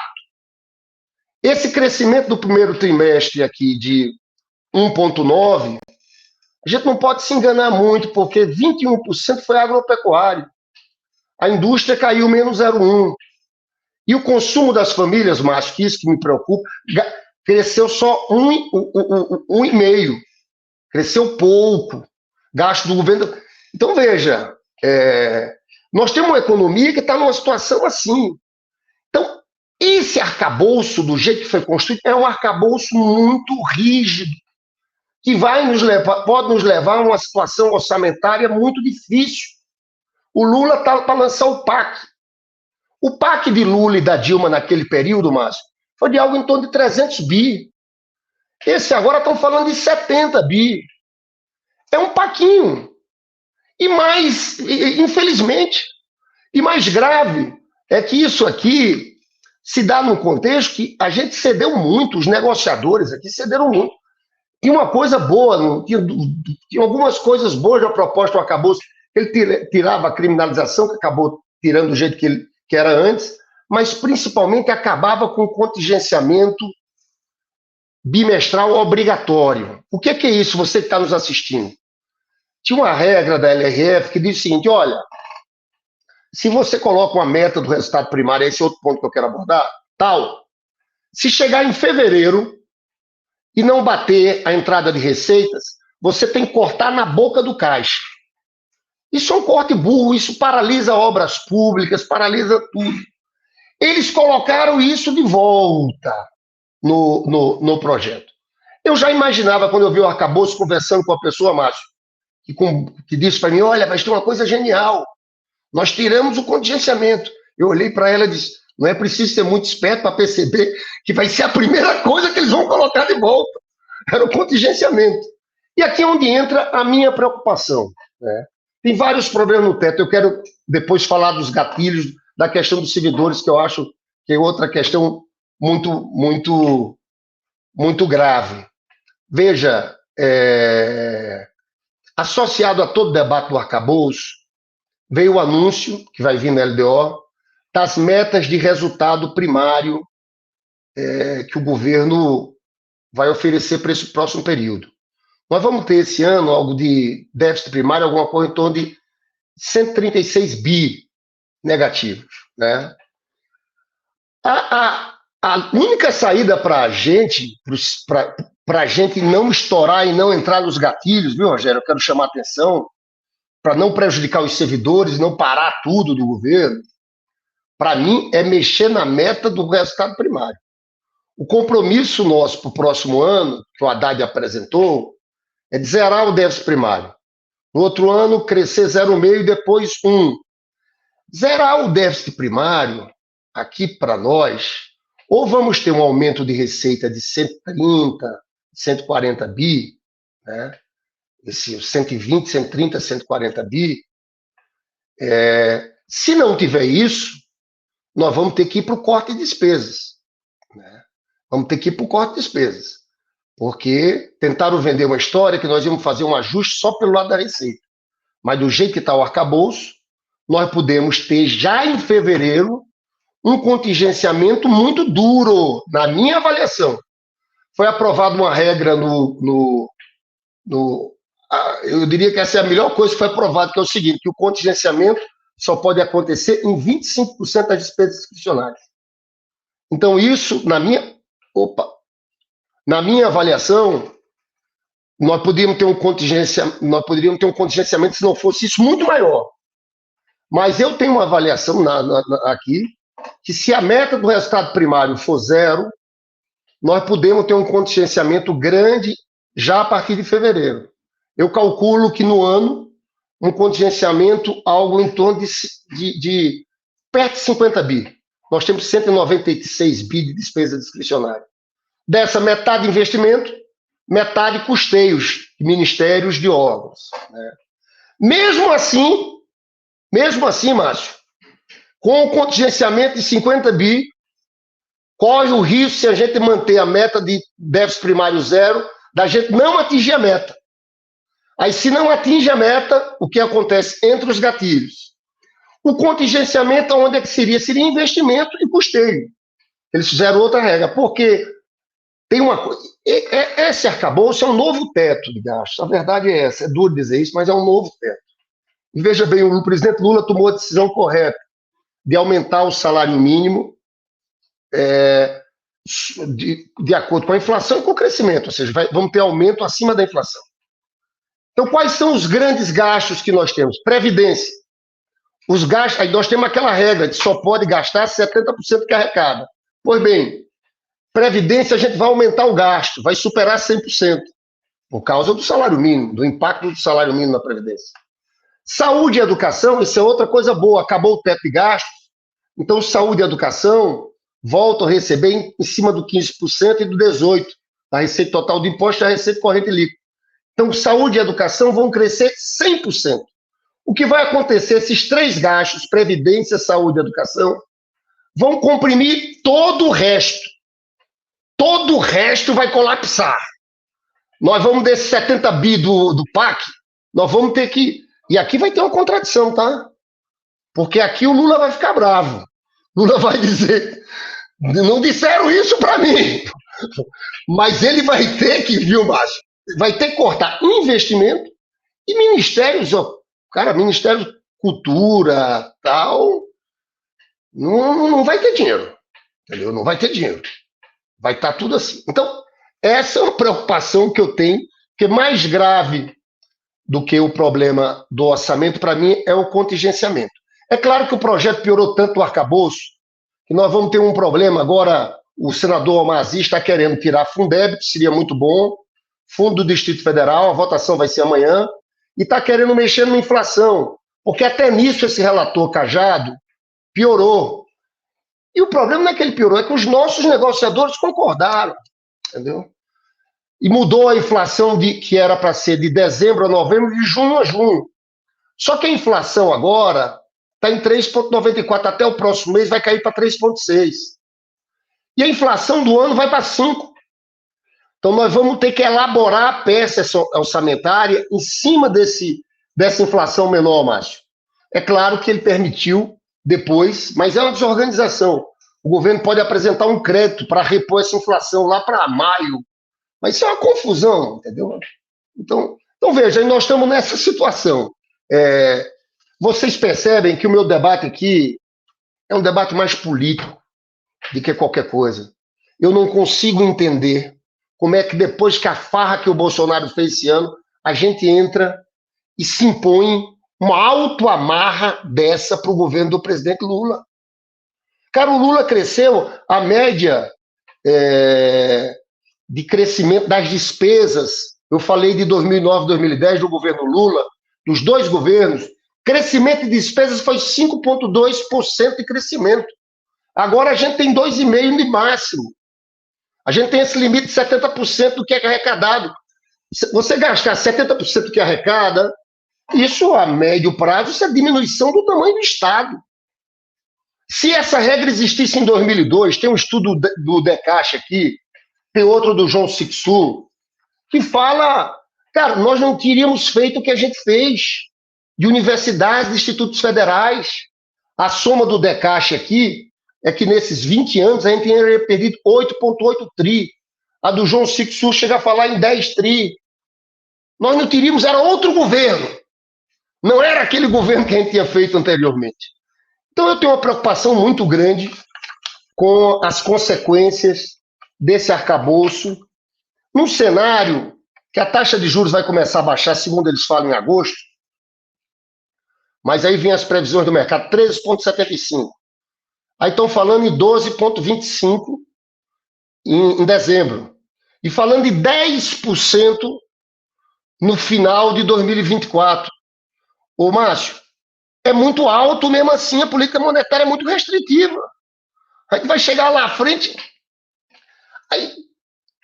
Esse crescimento do primeiro trimestre aqui de 1,9%, a gente não pode se enganar muito, porque 21% foi agropecuário. A indústria caiu menos 0,1%. E o consumo das famílias, Márcio, que isso que me preocupa, cresceu só 1,5%. Cresceu pouco. Gasto do governo. Então, veja, Nós temos uma economia que está numa situação assim. Então, esse arcabouço, do jeito que foi construído, é um arcabouço muito rígido, que pode nos levar a uma situação orçamentária muito difícil. O Lula está para lançar o PAC. O PAC de Lula e da Dilma naquele período, Márcio, foi de algo em torno de 300 bi. Esse agora estão falando de 70 bi. É um paquinho. E mais, infelizmente, e mais grave, é que isso aqui se dá num contexto que a gente cedeu muito, os negociadores aqui cederam muito. E uma coisa boa, tinha algumas coisas boas na proposta do arcabouço. Ele tirava a criminalização, que acabou tirando do jeito que era antes, mas principalmente acabava com o contingenciamento bimestral obrigatório. O que é isso, você que está nos assistindo? Tinha uma regra da LRF que diz o seguinte, olha, se você coloca uma meta do resultado primário, esse é outro ponto que eu quero abordar, tal, se chegar em fevereiro e não bater a entrada de receitas, você tem que cortar na boca do caixa. Isso é um corte burro, isso paralisa obras públicas, paralisa tudo. Eles colocaram isso de volta no projeto. Eu já imaginava, quando eu vi o arcabouço conversando com a pessoa, Márcio, que disse para mim, olha, mas tem uma coisa genial, nós tiramos o contingenciamento. Eu olhei para ela e disse, não é preciso ser muito esperto para perceber que vai ser a primeira coisa que eles vão colocar de volta. Era o contingenciamento. E aqui é onde entra a minha preocupação, né? Tem vários problemas no teto. Eu quero depois falar dos gatilhos, da questão dos servidores, que eu acho que é outra questão muito, muito, muito grave. Veja, associado a todo o debate do arcabouço, veio o anúncio, que vai vir na LDO, das metas de resultado primário que o governo vai oferecer para esse próximo período. Nós vamos ter esse ano algo de déficit primário, alguma coisa em torno de 136 bi negativos, né? A única saída para a gente não estourar e não entrar nos gatilhos, viu, Rogério? Eu quero chamar a atenção, para não prejudicar os servidores, não parar tudo do governo, para mim, é mexer na meta do resultado primário. O compromisso nosso para o próximo ano, que o Haddad apresentou, é de zerar o déficit primário. No outro ano, crescer 0,5% e depois 1%. Zerar o déficit primário, aqui para nós, ou vamos ter um aumento de receita de 130, 140 bi, né? Esse 120, 130, 140 bi. Se não tiver isso, nós vamos ter que ir para o corte de despesas, né? Vamos ter que ir para o corte de despesas. Porque tentaram vender uma história que nós íamos fazer um ajuste só pelo lado da receita. Mas do jeito que está o arcabouço, nós podemos ter já em fevereiro um contingenciamento muito duro, na minha avaliação. Foi aprovada uma regra eu diria que essa é a melhor coisa que foi aprovada, que é o seguinte, que o contingenciamento só pode acontecer em 25% das despesas discricionárias. Então isso, na minha avaliação, nós poderíamos ter um contingenciamento se não fosse isso muito maior. Mas eu tenho uma avaliação aqui, que se a meta do resultado primário for 0, nós podemos ter um contingenciamento grande já a partir de fevereiro. Eu calculo que no ano, um contingenciamento algo em torno de perto de 50 bi. Nós temos 196 bi de despesa discricionária. Dessa, metade investimento, metade custeios de ministérios, de órgãos, né? Mesmo assim, Márcio, com o contingenciamento de 50 bi, corre o risco, se a gente manter a meta de déficit primário 0, da gente não atingir a meta. Aí, se não atinge a meta, o que acontece entre os gatilhos? O contingenciamento, onde é que seria? Seria investimento e custeio. Eles fizeram outra regra, porque tem uma coisa. Esse arcabouço é um novo teto de gastos. A verdade é essa, é duro dizer isso, mas é um novo teto. E veja bem, o presidente Lula tomou a decisão correta de aumentar o salário mínimo de acordo com a inflação e com o crescimento, ou seja, vamos ter aumento acima da inflação. Então, quais são os grandes gastos que nós temos? Previdência. Os gastos, aí nós temos aquela regra de só pode gastar 70% que arrecada. Pois bem, Previdência a gente vai aumentar o gasto, vai superar 100%, por causa do salário mínimo, do impacto do salário mínimo na Previdência. Saúde e educação, isso é outra coisa boa, acabou o teto de gastos, então saúde e educação voltam a receber em cima do 15% e do 18%, da receita total de imposto e da receita corrente líquida. Então saúde e educação vão crescer 100%. O que vai acontecer, esses três gastos, Previdência, Saúde e Educação, vão comprimir todo o resto. Todo o resto vai colapsar. Nós vamos desses 70 bi do PAC, nós vamos ter que... E aqui vai ter uma contradição, tá? Porque aqui o Lula vai ficar bravo. Lula vai dizer, não disseram isso para mim. Mas ele vai ter que, viu, Márcio? Vai ter que cortar investimento e ministérios, ó. Cara, Ministério da Cultura, tal, não vai ter dinheiro, entendeu? Não vai ter dinheiro. Vai estar tudo assim. Então, essa é uma preocupação que eu tenho, que mais grave do que o problema do orçamento, para mim, é o contingenciamento. É claro que o projeto piorou tanto o arcabouço, que nós vamos ter um problema agora. O senador Omar Aziz está querendo tirar Fundeb, que seria muito bom, Fundo do Distrito Federal, a votação vai ser amanhã, e está querendo mexer na inflação, porque até nisso esse relator Cajado piorou. E o problema não é que ele piorou, é que os nossos negociadores concordaram, entendeu? E mudou a inflação que era para ser de dezembro a novembro, de junho a junho. Só que a inflação agora está em 3,94, até o próximo mês vai cair para 3,6. E a inflação do ano vai para 5. Então, nós vamos ter que elaborar a peça orçamentária em cima dessa inflação menor, Márcio. É claro que ele permitiu depois, mas é uma desorganização. O governo pode apresentar um crédito para repor essa inflação lá para maio. Mas isso é uma confusão, entendeu? Então veja, nós estamos nessa situação. Vocês percebem que o meu debate aqui é um debate mais político do que qualquer coisa. Eu não consigo entender como é que depois que a farra que o Bolsonaro fez esse ano, a gente entra e se impõe uma autoamarra dessa para o governo do presidente Lula. Cara, o Lula cresceu a média de crescimento das despesas. Eu falei de 2009, 2010, do governo Lula, dos dois governos. Crescimento de despesas foi 5,2% de crescimento. Agora a gente tem 2,5% de máximo. A gente tem esse limite de 70% do que é arrecadado. Você gastar 70% do que arrecada, isso a médio prazo, isso é diminuição do tamanho do Estado. Se essa regra existisse em 2002, tem um estudo do Decaixa aqui, tem outro do João Sixu, que fala, cara, nós não teríamos feito o que a gente fez, de universidades, de institutos federais. A soma do Decaixa aqui é que nesses 20 anos a gente teria perdido 8,8 tri. A do João Sixu chega a falar em 10 tri. Nós não teríamos, era outro governo. Não era aquele governo que a gente tinha feito anteriormente. Então eu tenho uma preocupação muito grande com as consequências desse arcabouço, num cenário que a taxa de juros vai começar a baixar, segundo eles falam, em agosto, mas aí vem as previsões do mercado, 13,75. Aí estão falando em 12,25 em dezembro. E falando de 10% no final de 2024. Ô, Márcio, é muito alto mesmo assim, a política monetária é muito restritiva. A gente vai chegar lá à frente... Aí,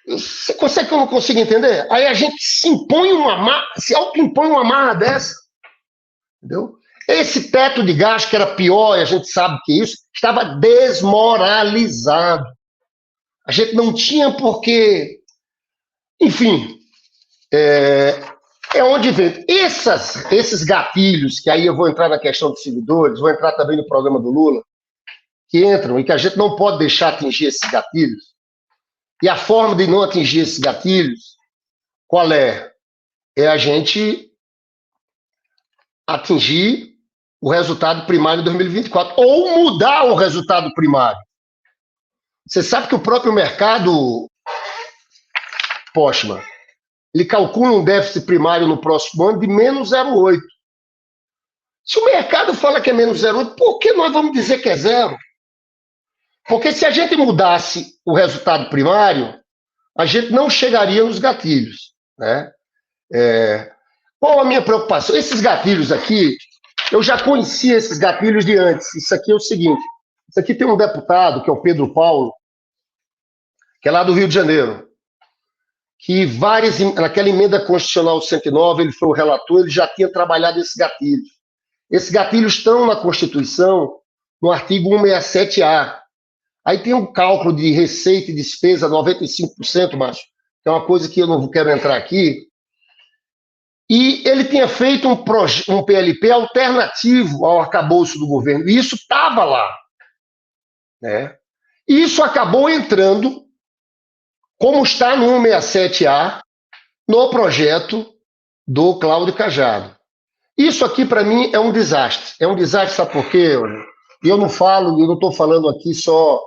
você consegue que eu não consigo entender? Aí a gente se autoimpõe uma marra dessa. Entendeu? Esse teto de gasto, que era pior, e a gente sabe que isso, estava desmoralizado. A gente não tinha porque... Enfim, é onde vem. Esses gatilhos, que aí eu vou entrar na questão dos servidores, vou entrar também no programa do Lula, que entram e que a gente não pode deixar atingir esses gatilhos. E a forma de não atingir esses gatilhos, qual é? É a gente atingir o resultado primário em 2024, ou mudar o resultado primário. Você sabe que o próprio mercado, Postman, ele calcula um déficit primário no próximo ano de menos 0,8. Se o mercado fala que é menos 0,8, por que nós vamos dizer que é zero? Porque se a gente mudasse o resultado primário, a gente não chegaria nos gatilhos, né? Qual a minha preocupação? Esses gatilhos aqui, eu já conhecia esses gatilhos de antes. Isso aqui é o seguinte, isso aqui tem um deputado, que é o Pedro Paulo, que é lá do Rio de Janeiro, que naquela emenda constitucional 109, ele foi o relator, ele já tinha trabalhado esses gatilhos. Esses gatilhos estão na Constituição, no artigo 167A. Aí tem um cálculo de receita e despesa, 95%, Márcio, que é uma coisa que eu não quero entrar aqui. E ele tinha feito um PLP alternativo ao arcabouço do governo, e isso estava lá, né? E isso acabou entrando, como está no 167A, no projeto do Cláudio Cajado. Isso aqui, para mim, é um desastre. É um desastre, sabe por quê? Eu não estou falando aqui só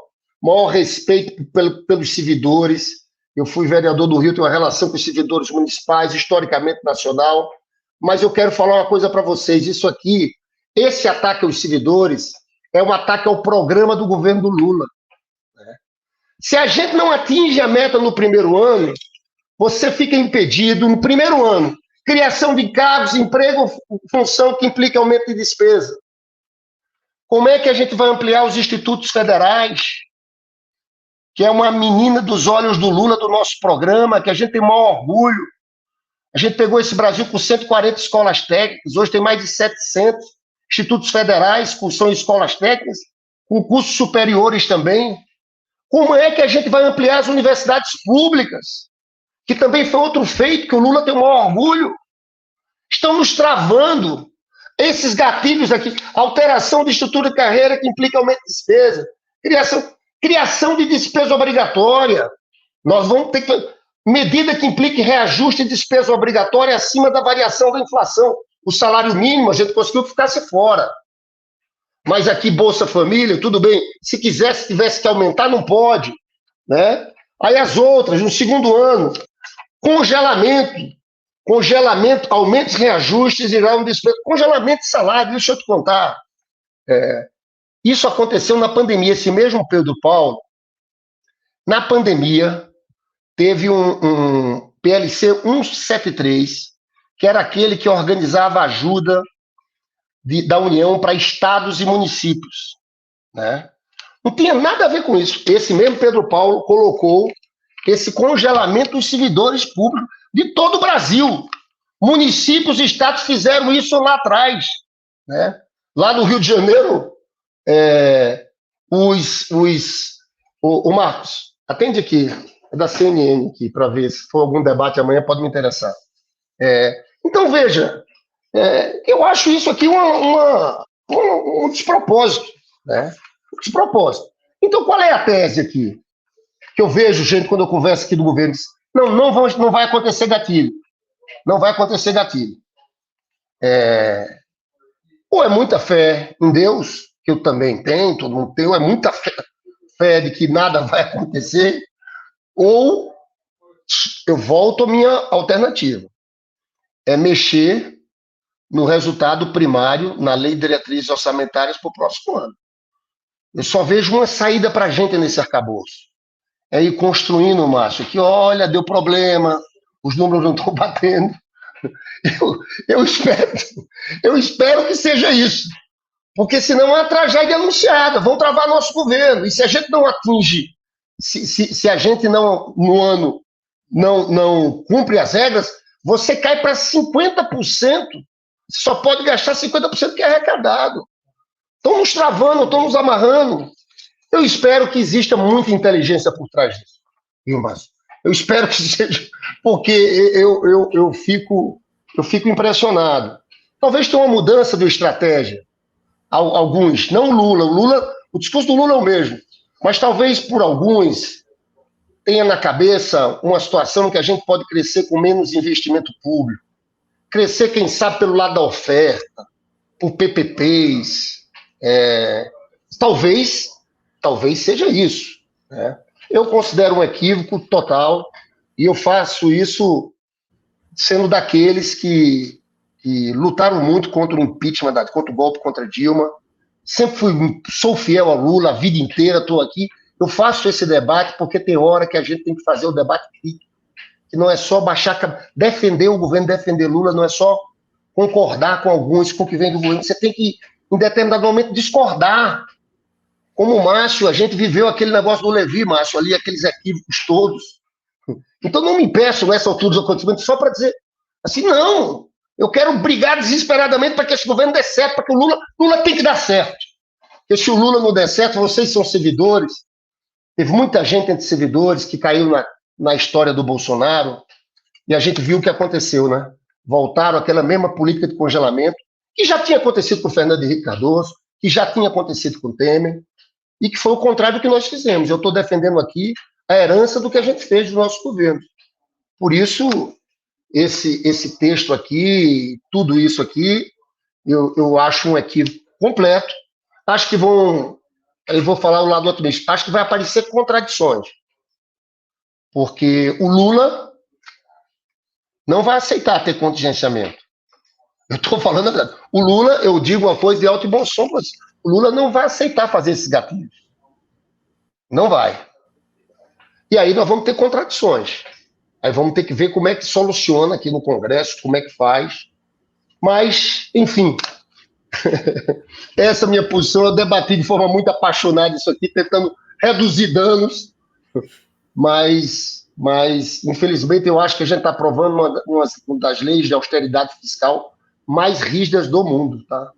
maior respeito pelos servidores. Eu fui vereador do Rio, tenho uma relação com os servidores municipais, historicamente nacional, mas eu quero falar uma coisa para vocês. Isso aqui, esse ataque aos servidores, é um ataque ao programa do governo do Lula. Né? Se a gente não atinge a meta no primeiro ano, você fica impedido no primeiro ano. Criação de cargos, emprego, função que implica aumento de despesa. Como é que a gente vai ampliar os institutos federais, que é uma menina dos olhos do Lula, do nosso programa, que a gente tem o maior orgulho. A gente pegou esse Brasil com 140 escolas técnicas, hoje tem mais de 700 institutos federais, que são escolas técnicas, com cursos superiores também. Como é que a gente vai ampliar as universidades públicas, que também foi outro feito que o Lula tem o maior orgulho? Estão nos travando esses gatilhos aqui, alteração de estrutura de carreira que implica aumento de despesa, criação de despesa obrigatória. Nós vamos ter que... Medida que implique reajuste de despesa obrigatória acima da variação da inflação. O salário mínimo, a gente conseguiu que ficasse fora. Mas aqui, Bolsa Família, tudo bem. Se tivesse que aumentar, não pode. Né? Aí as outras, no segundo ano, congelamento, aumentos, reajustes, irão despesa, congelamento de salário, deixa eu te contar. Isso aconteceu na pandemia. Esse mesmo Pedro Paulo, na pandemia, teve um PLC 173, que era aquele que organizava a ajuda da União para estados e municípios. Né? Não tinha nada a ver com isso. Esse mesmo Pedro Paulo colocou esse congelamento dos servidores públicos de todo o Brasil. Municípios e estados fizeram isso lá atrás. Né? Lá no Rio de Janeiro, o Marcos, atende aqui, é da CNN aqui, para ver se for algum debate amanhã, pode me interessar. Então, veja, eu acho isso aqui um despropósito. Né? Um despropósito. Então, qual é a tese aqui? Que eu vejo, gente, quando eu converso aqui do governo, diz, não vai acontecer gatilho. Não vai acontecer gatilho. Ou é muita fé em Deus, que eu também tenho, todo mundo tem, ou é muita fé de que nada vai acontecer, ou eu volto à minha alternativa. É mexer no resultado primário, na lei de diretrizes orçamentárias para o próximo ano. Eu só vejo uma saída para a gente nesse arcabouço. É ir construindo, Márcio, que olha, deu problema, os números não estão batendo. Eu espero que seja isso. Porque senão é uma tragédia anunciada, vão travar nosso governo. E se a gente não atinge, se a gente não, no ano, não cumpre as regras, você cai para 50%, só pode gastar 50% que é arrecadado. Estão nos travando, estão nos amarrando. Eu espero que exista muita inteligência por trás disso, viu, Márcio? Eu espero que seja, porque eu fico impressionado. Talvez tenha uma mudança de estratégia. Alguns, não o Lula, o discurso do Lula é o mesmo, mas talvez por alguns tenha na cabeça uma situação que a gente pode crescer com menos investimento público, crescer, quem sabe, pelo lado da oferta, por PPPs, talvez seja isso. Né? Eu considero um equívoco total e eu faço isso sendo daqueles que que lutaram muito contra o impeachment, contra o golpe contra Dilma. Sou fiel ao Lula a vida inteira, estou aqui. Eu faço esse debate porque tem hora que a gente tem que fazer o debate crítico, que não é só defender o governo, defender Lula, não é só concordar com alguns, com o que vem do governo. Você tem que, em determinado momento, discordar. Como o Márcio, a gente viveu aquele negócio do Levi, Márcio, ali, aqueles equívocos todos. Então não me impeço nessa altura dos acontecimentos só para dizer assim, não, eu quero brigar desesperadamente para que esse governo dê certo, para que o Lula tem que dar certo. Porque se o Lula não der certo, vocês são servidores, teve muita gente entre servidores que caiu na história do Bolsonaro, e a gente viu o que aconteceu, né? Voltaram àquela mesma política de congelamento, que já tinha acontecido com o Fernando Henrique Cardoso, que já tinha acontecido com o Temer, e que foi o contrário do que nós fizemos. Eu estou defendendo aqui a herança do que a gente fez do nosso governo. Por isso, esse texto aqui, tudo isso aqui, eu acho um equívoco completo. Acho que eu vou falar o lado otimista, acho que vai aparecer contradições. Porque o Lula não vai aceitar ter contingenciamento. Eu estou falando a verdade. O Lula, eu digo uma coisa de alto e bom som, mas o Lula não vai aceitar fazer esses gatilhos. Não vai. E aí nós vamos ter contradições. Aí vamos ter que ver como é que soluciona aqui no Congresso, como é que faz. Mas, enfim, essa é a minha posição. Eu debati de forma muito apaixonada isso aqui, tentando reduzir danos, mas infelizmente, eu acho que a gente está aprovando uma das leis de austeridade fiscal mais rígidas do mundo, tá?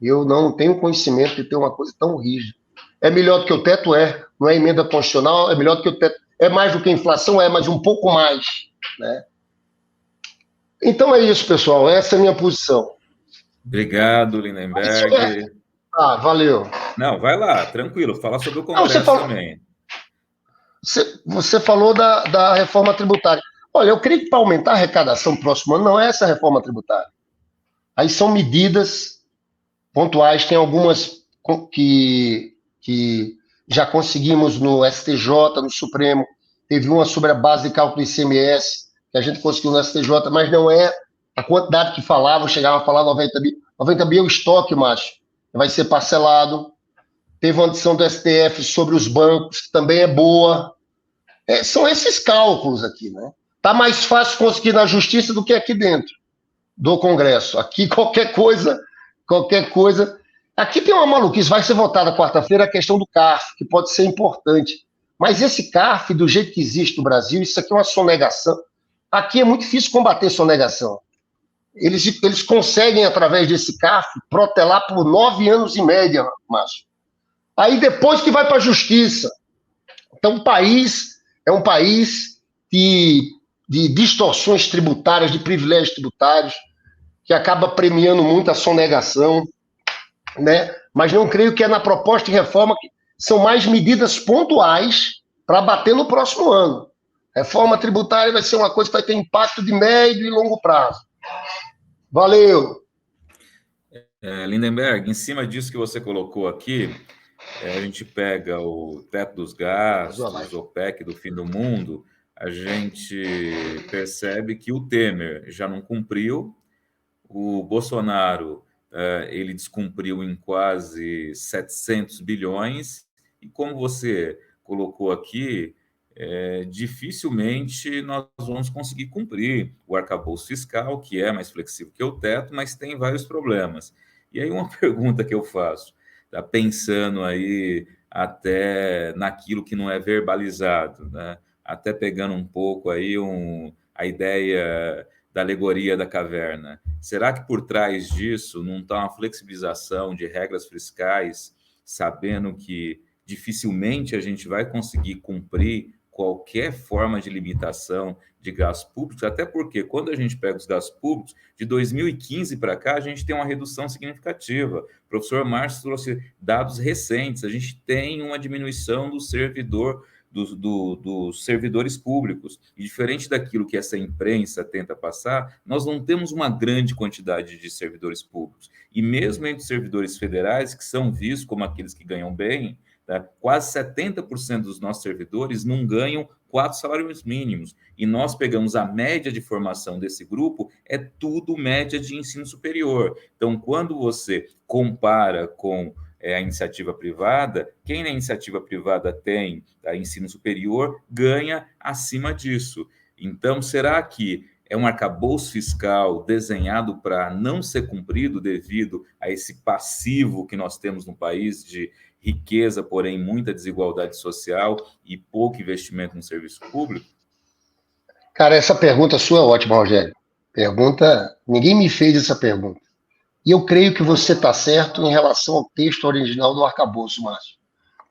Eu não tenho conhecimento de ter uma coisa tão rígida. É melhor do que o teto? Não é emenda constitucional, é melhor do que o teto. É mais do que a inflação? Mas um pouco mais, né? Então é isso, pessoal. Essa é a minha posição. Obrigado, Lindenberg. Valeu. Não, vai lá, tranquilo. Fala sobre o Congresso também. Você falou da reforma tributária. Olha, eu creio que para aumentar a arrecadação no próximo ano não é essa reforma tributária. Aí são medidas pontuais, tem algumas que já conseguimos no STJ, no Supremo. Teve uma sobre a base de cálculo do ICMS, que a gente conseguiu no STJ, mas não é a quantidade que falavam, chegava a falar 90 bi. 90 bi é o estoque, macho. Vai ser parcelado. Teve uma decisão do STF sobre os bancos, que também é boa. São esses cálculos aqui, né? Tá mais fácil conseguir na justiça do que aqui dentro do Congresso. Aqui qualquer coisa. Aqui tem uma maluquice, vai ser votada quarta-feira a questão do CARF, que pode ser importante. Mas esse CARF, do jeito que existe no Brasil, isso aqui é uma sonegação. Aqui é muito difícil combater sonegação. Eles conseguem, através desse CARF, protelar por 9 anos em média, Márcio. Aí depois que vai para a justiça. Então o país é um país de distorções tributárias, de privilégios tributários, que acaba premiando muito a sonegação, né? Mas não creio que é na proposta de reforma que são mais medidas pontuais para bater no próximo ano. Reforma tributária vai ser uma coisa que vai ter impacto de médio e longo prazo. Valeu! Lindenberg, em cima disso que você colocou aqui, a gente pega o teto dos gastos, o OPEC do fim do mundo, a gente percebe que o Temer já não cumpriu, o Bolsonaro ele descumpriu em quase 700 bilhões, e como você colocou aqui, dificilmente nós vamos conseguir cumprir o arcabouço fiscal, que é mais flexível que o teto, mas tem vários problemas. E aí uma pergunta que eu faço, tá pensando aí até naquilo que não é verbalizado, né? Até pegando um pouco aí a ideia da alegoria da caverna. Será que por trás disso não está uma flexibilização de regras fiscais, sabendo que dificilmente a gente vai conseguir cumprir qualquer forma de limitação de gastos públicos, até porque quando a gente pega os gastos públicos, de 2015 para cá, a gente tem uma redução significativa. O professor Márcio trouxe dados recentes, a gente tem uma diminuição do servidor, dos servidores públicos. E diferente daquilo que essa imprensa tenta passar, nós não temos uma grande quantidade de servidores públicos. E mesmo entre os servidores federais, que são vistos como aqueles que ganham bem, Tá? Quase 70% dos nossos servidores não ganham 4 salários mínimos. E nós pegamos a média de formação desse grupo, é tudo média de ensino superior. Então, quando você compara com a iniciativa privada, quem na iniciativa privada tem ensino superior ganha acima disso. Então, será que é um arcabouço fiscal desenhado para não ser cumprido devido a esse passivo que nós temos no país de riqueza, porém muita desigualdade social e pouco investimento no serviço público? Cara, essa pergunta sua é ótima, Rogério. Ninguém me fez essa pergunta. E eu creio que você está certo em relação ao texto original do arcabouço, Márcio.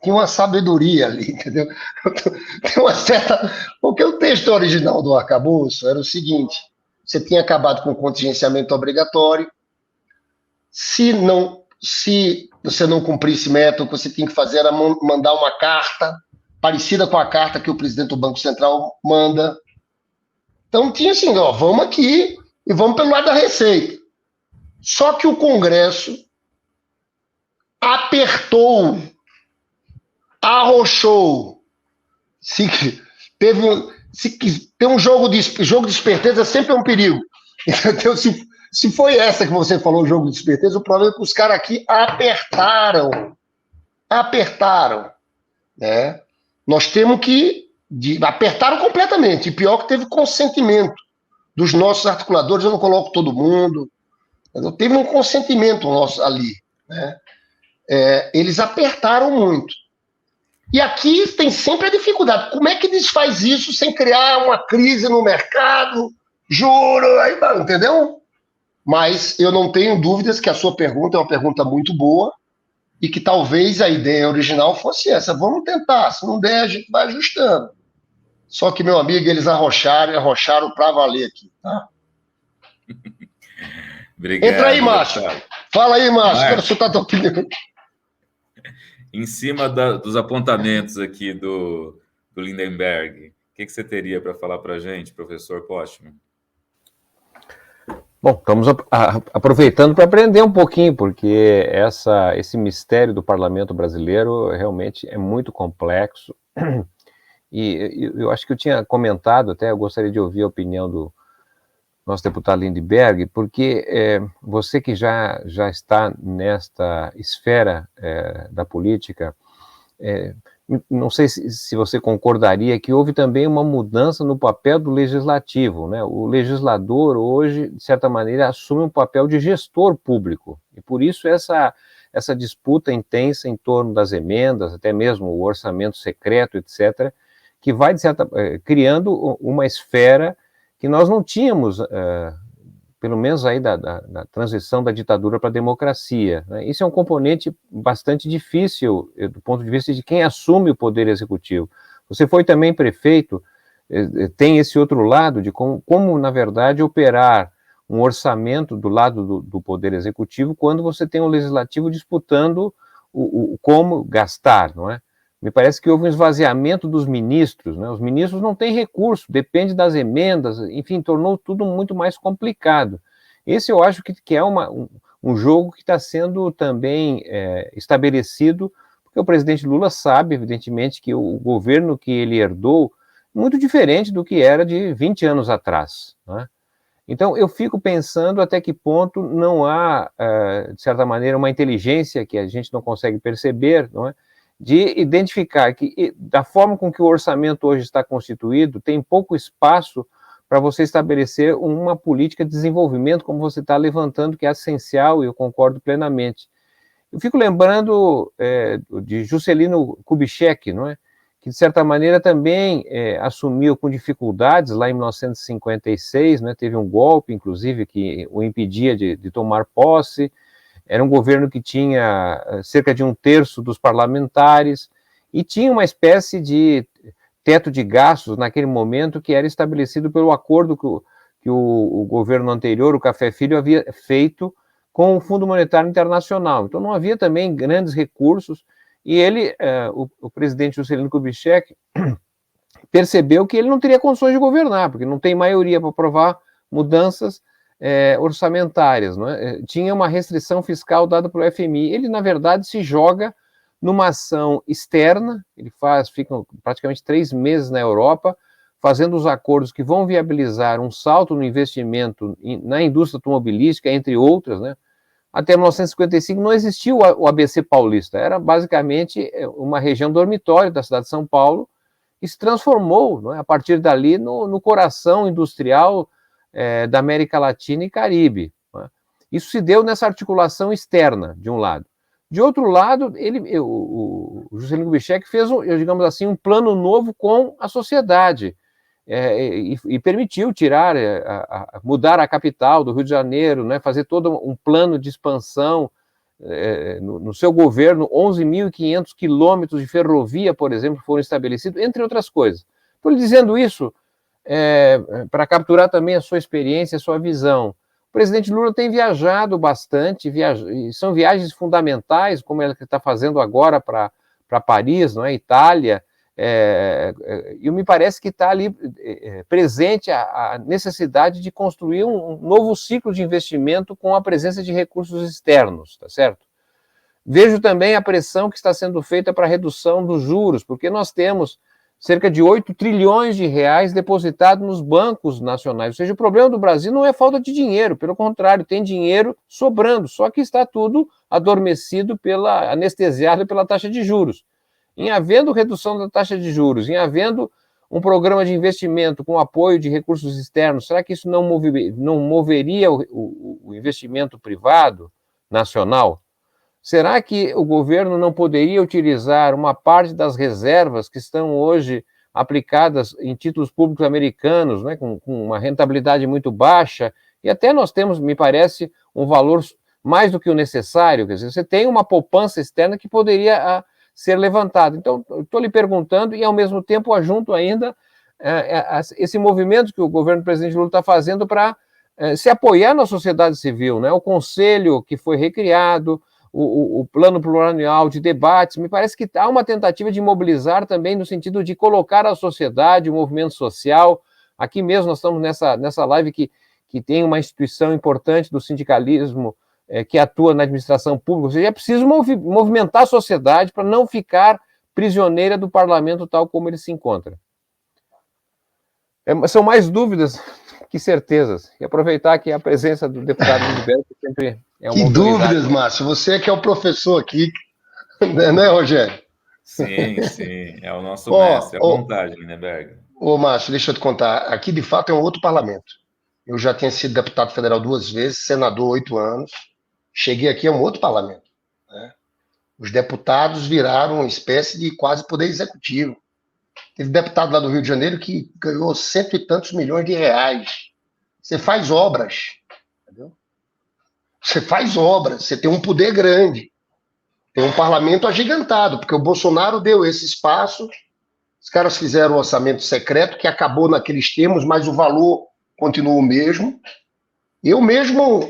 Tem uma sabedoria ali, entendeu? Tem uma certa... Porque o texto original do arcabouço era o seguinte: você tinha acabado com o contingenciamento obrigatório. Se você não cumprisse meta, o que você tinha que fazer era mandar uma carta parecida com a carta que o presidente do Banco Central manda. Então tinha assim, ó, vamos aqui e vamos pelo lado da receita. Só que o Congresso apertou, arrochou. Tem um jogo de esperteza, sempre é um perigo. Então, se foi essa que você falou, o jogo de esperteza, o problema é que os caras aqui apertaram, né? Nós temos que apertaram completamente, e pior que teve consentimento dos nossos articuladores. Eu não coloco todo mundo, mas teve um consentimento nosso ali, né? Eles apertaram muito. E aqui tem sempre a dificuldade. Como é que desfaz isso sem criar uma crise no mercado? Juro, aí, entendeu? Mas eu não tenho dúvidas que a sua pergunta é uma pergunta muito boa e que talvez a ideia original fosse essa. Vamos tentar, se não der, a gente vai ajustando. Só que, meu amigo, eles arrocharam para valer aqui, tá? Obrigado. Entra aí, Márcio. Fala aí, Márcio, quero escutar a tua opinião. Em cima dos apontamentos aqui do Lindenberg, o que você teria para falar para a gente, professor Postman? Bom, estamos aproveitando para aprender um pouquinho, porque esse mistério do parlamento brasileiro realmente é muito complexo. E eu acho que eu tinha comentado, até eu gostaria de ouvir a opinião do nosso deputado Lindenberg, porque você que já está nesta esfera da política, não sei se você concordaria que houve também uma mudança no papel do legislativo, né? O legislador hoje, de certa maneira, assume um papel de gestor público, e por isso essa disputa intensa em torno das emendas, até mesmo o orçamento secreto, etc., que vai, criando uma esfera que nós não tínhamos, pelo menos aí da transição da ditadura para a democracia, né? Isso é um componente bastante difícil do ponto de vista de quem assume o poder executivo. Você foi também prefeito, tem esse outro lado de como na verdade, operar um orçamento do lado do poder executivo quando você tem um legislativo disputando como gastar, não é? Me parece que houve um esvaziamento dos ministros, né? Os ministros não têm recurso, depende das emendas, enfim, tornou tudo muito mais complicado. Esse eu acho que é um jogo que está sendo também estabelecido, porque o presidente Lula sabe, evidentemente, que o governo que ele herdou é muito diferente do que era de 20 anos atrás, né? Então, eu fico pensando até que ponto não há, de certa maneira, uma inteligência que a gente não consegue perceber, não é? De identificar que, da forma com que o orçamento hoje está constituído, tem pouco espaço para você estabelecer uma política de desenvolvimento, como você está levantando, que é essencial, e eu concordo plenamente. Eu fico lembrando de Juscelino Kubitschek, não é? Que, de certa maneira, também assumiu com dificuldades lá em 1956, né? Teve um golpe, inclusive, que o impedia de tomar posse. Era um governo que tinha cerca de 1/3 dos parlamentares e tinha uma espécie de teto de gastos naquele momento que era estabelecido pelo acordo que o governo anterior, o Café Filho, havia feito com o Fundo Monetário Internacional. Então não havia também grandes recursos e ele, o presidente Juscelino Kubitschek, percebeu que ele não teria condições de governar, porque não tem maioria para aprovar mudanças orçamentárias, não é? Tinha uma restrição fiscal dada pelo FMI. Ele, na verdade, se joga numa ação externa. Ele fica praticamente 3 meses na Europa, fazendo os acordos que vão viabilizar um salto no investimento na indústria automobilística, entre outras, né? Até 1955 não existia o ABC paulista, era basicamente uma região dormitório da cidade de São Paulo, e se transformou, não é, a partir dali no coração industrial da América Latina e Caribe. Não é? Isso se deu nessa articulação externa, de um lado. De outro lado, o Juscelino Kubitschek fez, digamos assim, um plano novo com a sociedade, e permitiu mudar a capital do Rio de Janeiro, né, fazer todo um plano de expansão no seu governo. 11.500 quilômetros de ferrovia, por exemplo, foram estabelecidos, entre outras coisas. Estou lhe dizendo isso para capturar também a sua experiência, a sua visão. O presidente Lula tem viajado bastante, são viagens fundamentais, como ele está fazendo agora para Paris, não é? Itália, e me parece que está ali presente a necessidade de construir um novo ciclo de investimento com a presença de recursos externos, tá certo? Vejo também a pressão que está sendo feita para a redução dos juros, porque nós temos cerca de 8 trilhões de reais depositados nos bancos nacionais. Ou seja, o problema do Brasil não é falta de dinheiro, pelo contrário, tem dinheiro sobrando, só que está tudo adormecido, anestesiado pela taxa de juros. Em havendo redução da taxa de juros, em havendo um programa de investimento com apoio de recursos externos, será que isso não moveria o investimento privado nacional? Será que o governo não poderia utilizar uma parte das reservas que estão hoje aplicadas em títulos públicos americanos, né, com uma rentabilidade muito baixa, e até nós temos, me parece, um valor mais do que o necessário? Quer dizer, você tem uma poupança externa que poderia ser levantada. Então, estou lhe perguntando, e ao mesmo tempo ajunto ainda esse movimento que o governo do presidente Lula está fazendo para se apoiar na sociedade civil, né? O conselho que foi recriado, o plano plurianual de debates, me parece que há uma tentativa de mobilizar também no sentido de colocar a sociedade, o movimento social. Aqui mesmo nós estamos nessa live que tem uma instituição importante do sindicalismo que atua na administração pública. Ou seja, é preciso movimentar a sociedade para não ficar prisioneira do parlamento tal como ele se encontra. São mais dúvidas que certezas. E aproveitar que a presença do deputado Gilberto sempre é uma Que autoridade. Dúvidas, Márcio. Você que é o professor aqui, né, Rogério? Sim, sim. É o nosso mestre, a vontade, né, Berg? Ô, Márcio, deixa eu te contar. Aqui, de fato, é um outro parlamento. Eu já tinha sido deputado federal 2 vezes, senador 8 anos. Cheguei aqui a um outro parlamento. Né? Os deputados viraram uma espécie de quase poder executivo. Teve deputado lá do Rio de Janeiro que ganhou 100 e tantos milhões de reais. Você faz obras, entendeu? Você faz obras, você tem um poder grande. Tem um parlamento agigantado, porque o Bolsonaro deu esse espaço, os caras fizeram um orçamento secreto que acabou naqueles termos, mas o valor continua o mesmo. Eu mesmo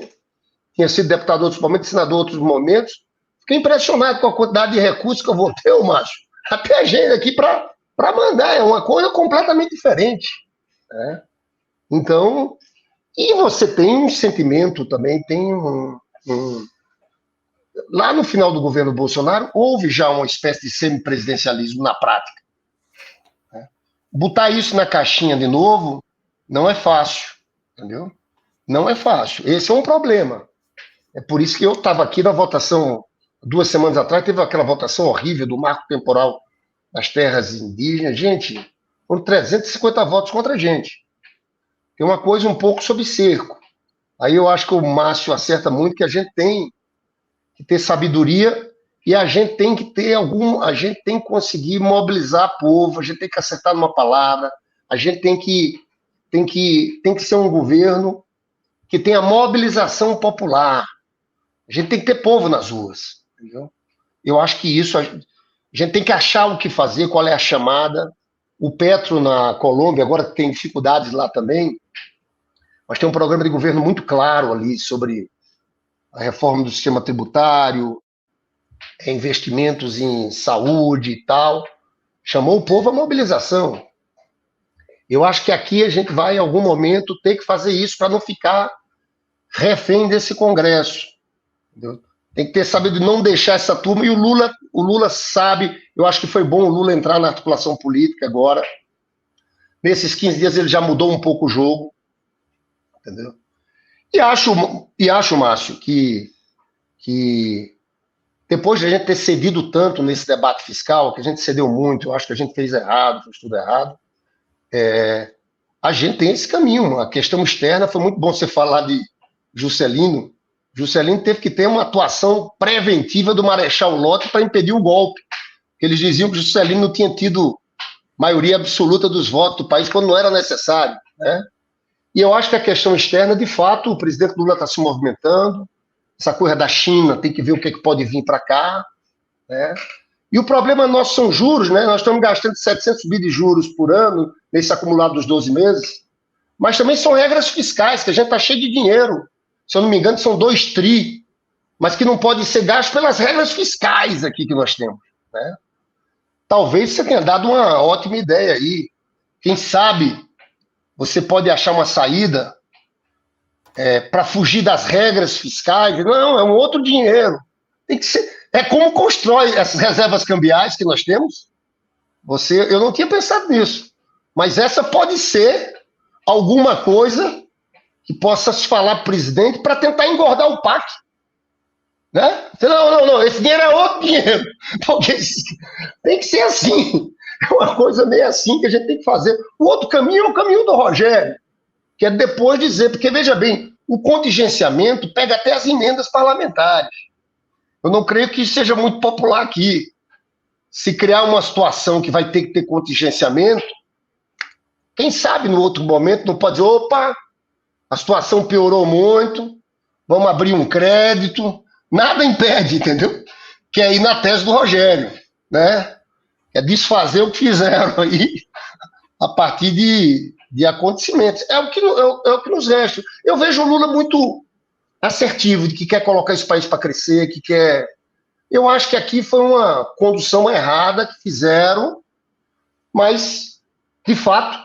tinha sido deputado em outros momentos, senador em outros momentos, fiquei impressionado com a quantidade de recursos que eu vou ter, Márcio. Até a gente aqui para mandar, é uma coisa completamente diferente. Né? Então, e você tem um sentimento também, tem Lá no final do governo Bolsonaro, houve já uma espécie de semipresidencialismo na prática. Né? Botar isso na caixinha de novo não é fácil, entendeu? Não é fácil. Esse é um problema. É por isso que eu estava aqui na votação, 2 semanas atrás, teve aquela votação horrível do marco temporal das terras indígenas. Gente, foram 350 votos contra a gente. Tem uma coisa um pouco sob cerco. Aí eu acho que o Márcio acerta muito, que a gente tem que ter sabedoria e a gente tem que ter a gente tem que conseguir mobilizar o povo, a gente tem que acertar numa palavra, a gente tem que ser um governo que tenha mobilização popular. A gente tem que ter povo nas ruas, entendeu? Eu acho que isso, a gente tem que achar o que fazer, qual é a chamada. O Petro na Colômbia, agora tem dificuldades lá também, mas tem um programa de governo muito claro ali sobre a reforma do sistema tributário, investimentos em saúde e tal. Chamou o povo à mobilização. Eu acho que aqui a gente vai, em algum momento, ter que fazer isso para não ficar refém desse Congresso. Entendeu? Tem que ter sabido não deixar essa turma, e o Lula sabe, eu acho que foi bom o Lula entrar na articulação política agora. Nesses 15 dias ele já mudou um pouco o jogo, entendeu? E acho, Márcio, que depois de a gente ter cedido tanto nesse debate fiscal, que a gente cedeu muito, eu acho que a gente fez errado, fez tudo errado, a gente tem esse caminho. A questão externa, foi muito bom você falar de Juscelino. Juscelino teve que ter uma atuação preventiva do Marechal Lott para impedir o golpe. Eles diziam que Juscelino não tinha tido maioria absoluta dos votos do país quando não era necessário, né? E eu acho que a questão externa, de fato, o presidente Lula está se movimentando, essa coisa da China, tem que ver o que pode vir para cá, né? E o problema nosso são juros, né? Nós estamos gastando 700 bi de juros por ano, nesse acumulado dos 12 meses, mas também são regras fiscais, que a gente está cheio de dinheiro. Se eu não me engano, são 2 tri, mas que não pode ser gasto pelas regras fiscais aqui que nós temos, né? Talvez você tenha dado uma ótima ideia aí. Quem sabe você pode achar uma saída para fugir das regras fiscais. Não, é um outro dinheiro. Tem que ser. É como constrói essas reservas cambiais que nós temos. Eu não tinha pensado nisso, mas essa pode ser alguma coisa que possa se falar para o presidente para tentar engordar o PAC. Né? Não, esse dinheiro é outro dinheiro. Porque tem que ser assim. É uma coisa meio assim que a gente tem que fazer. O outro caminho é o caminho do Rogério, que é depois dizer, porque veja bem, o contingenciamento pega até as emendas parlamentares. Eu não creio que seja muito popular aqui. Se criar uma situação que vai ter que ter contingenciamento, quem sabe no outro momento não pode dizer, opa, a situação piorou muito, vamos abrir um crédito. Nada impede, entendeu? Que é ir na tese do Rogério, né? É desfazer o que fizeram aí a partir de acontecimentos. É o que nos resta. Eu vejo o Lula muito assertivo, de que quer colocar esse país para crescer, que quer... Eu acho que aqui foi uma condução errada que fizeram, mas, de fato,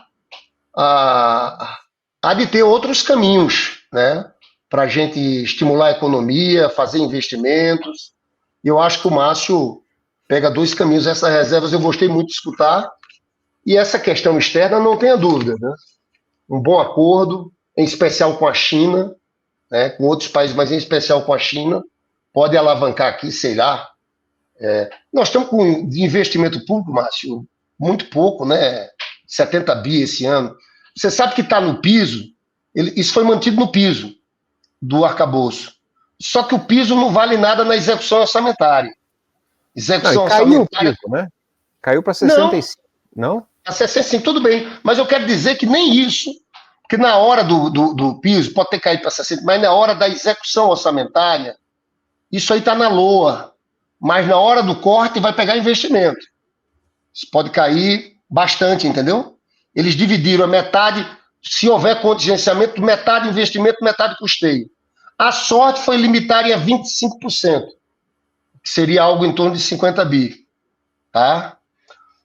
há de ter outros caminhos, né? Para a gente estimular a economia, fazer investimentos. Eu acho que o Márcio pega 2 caminhos. Essas reservas eu gostei muito de escutar. E essa questão externa, não tenha dúvida, né? Um bom acordo, em especial com a China, né? Com outros países, mas em especial com a China, pode alavancar aqui, sei lá. Nós estamos com de investimento público, Márcio, muito pouco, né? 70 bi esse ano. Você sabe que está no piso, isso foi mantido no piso do arcabouço. Só que o piso não vale nada na execução orçamentária. Execução orçamentária... Caiu o piso, né? Caiu para 65, não? A 65, tudo bem. Mas eu quero dizer que nem isso, porque na hora do piso, pode ter caído para 60, mas na hora da execução orçamentária, isso aí está na LOA. Mas na hora do corte vai pegar investimento. Isso pode cair bastante, entendeu? Eles dividiram a metade, se houver contingenciamento, metade investimento, metade custeio. A sorte foi limitar a 25%, que seria algo em torno de 50 bi. Tá?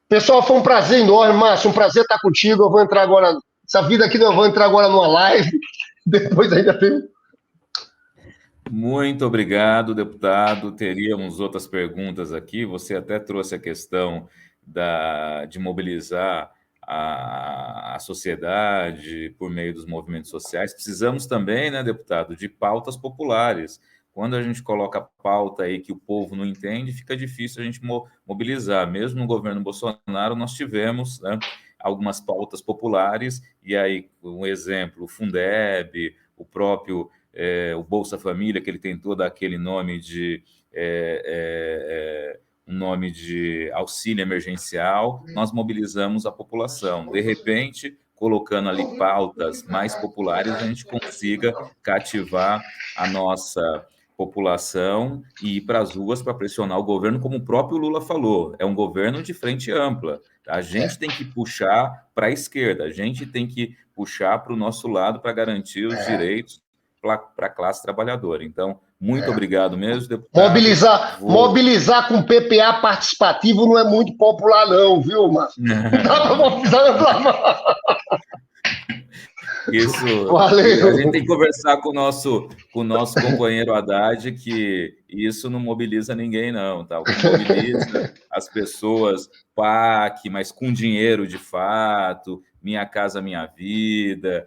Pessoal, foi um prazer enorme, Márcio, um prazer estar contigo. Eu vou entrar agora, essa vida aqui eu vou entrar agora numa live, depois ainda tem... Muito obrigado, deputado. Teríamos outras perguntas aqui. Você até trouxe a questão de mobilizar a sociedade por meio dos movimentos sociais. Precisamos também, né, deputado, de pautas populares. Quando a gente coloca pauta aí que o povo não entende, fica difícil a gente mobilizar. Mesmo no governo Bolsonaro, nós tivemos, né, algumas pautas populares, e aí, um exemplo, o Fundeb, o próprio o Bolsa Família, que ele tentou dar aquele nome de auxílio emergencial, nós mobilizamos a população. De repente, colocando ali pautas mais populares, a gente consiga cativar a nossa população e ir para as ruas para pressionar o governo, como o próprio Lula falou, é um governo de frente ampla. A gente tem que puxar para a esquerda, a gente tem que puxar para o nosso lado para garantir os direitos para a classe trabalhadora. Então, muito obrigado mesmo, deputado. Mobilizar com PPA participativo não é muito popular não, viu, Márcio? Não dá para mobilizar. Isso, Valeu. a gente tem que conversar com o nosso companheiro Haddad, que isso não mobiliza ninguém, não, tá? O que mobiliza as pessoas, PAC, mas com dinheiro de fato, Minha Casa Minha Vida,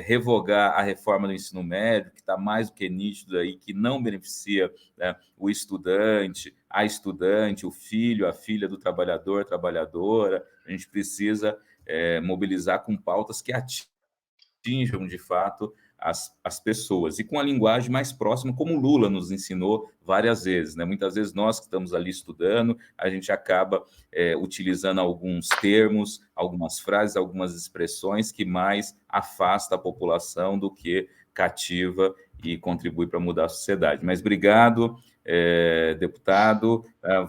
revogar a reforma do ensino médio, que está mais do que nítido aí, que não beneficia, né, o estudante, a estudante, o filho, a filha do trabalhador, trabalhadora. A gente precisa mobilizar com pautas que atinjam, de fato, as pessoas, e com a linguagem mais próxima, como o Lula nos ensinou várias vezes, né? Muitas vezes nós que estamos ali estudando, a gente acaba utilizando alguns termos, algumas frases, algumas expressões que mais afasta a população do que cativa e contribui para mudar a sociedade. Mas obrigado, deputado.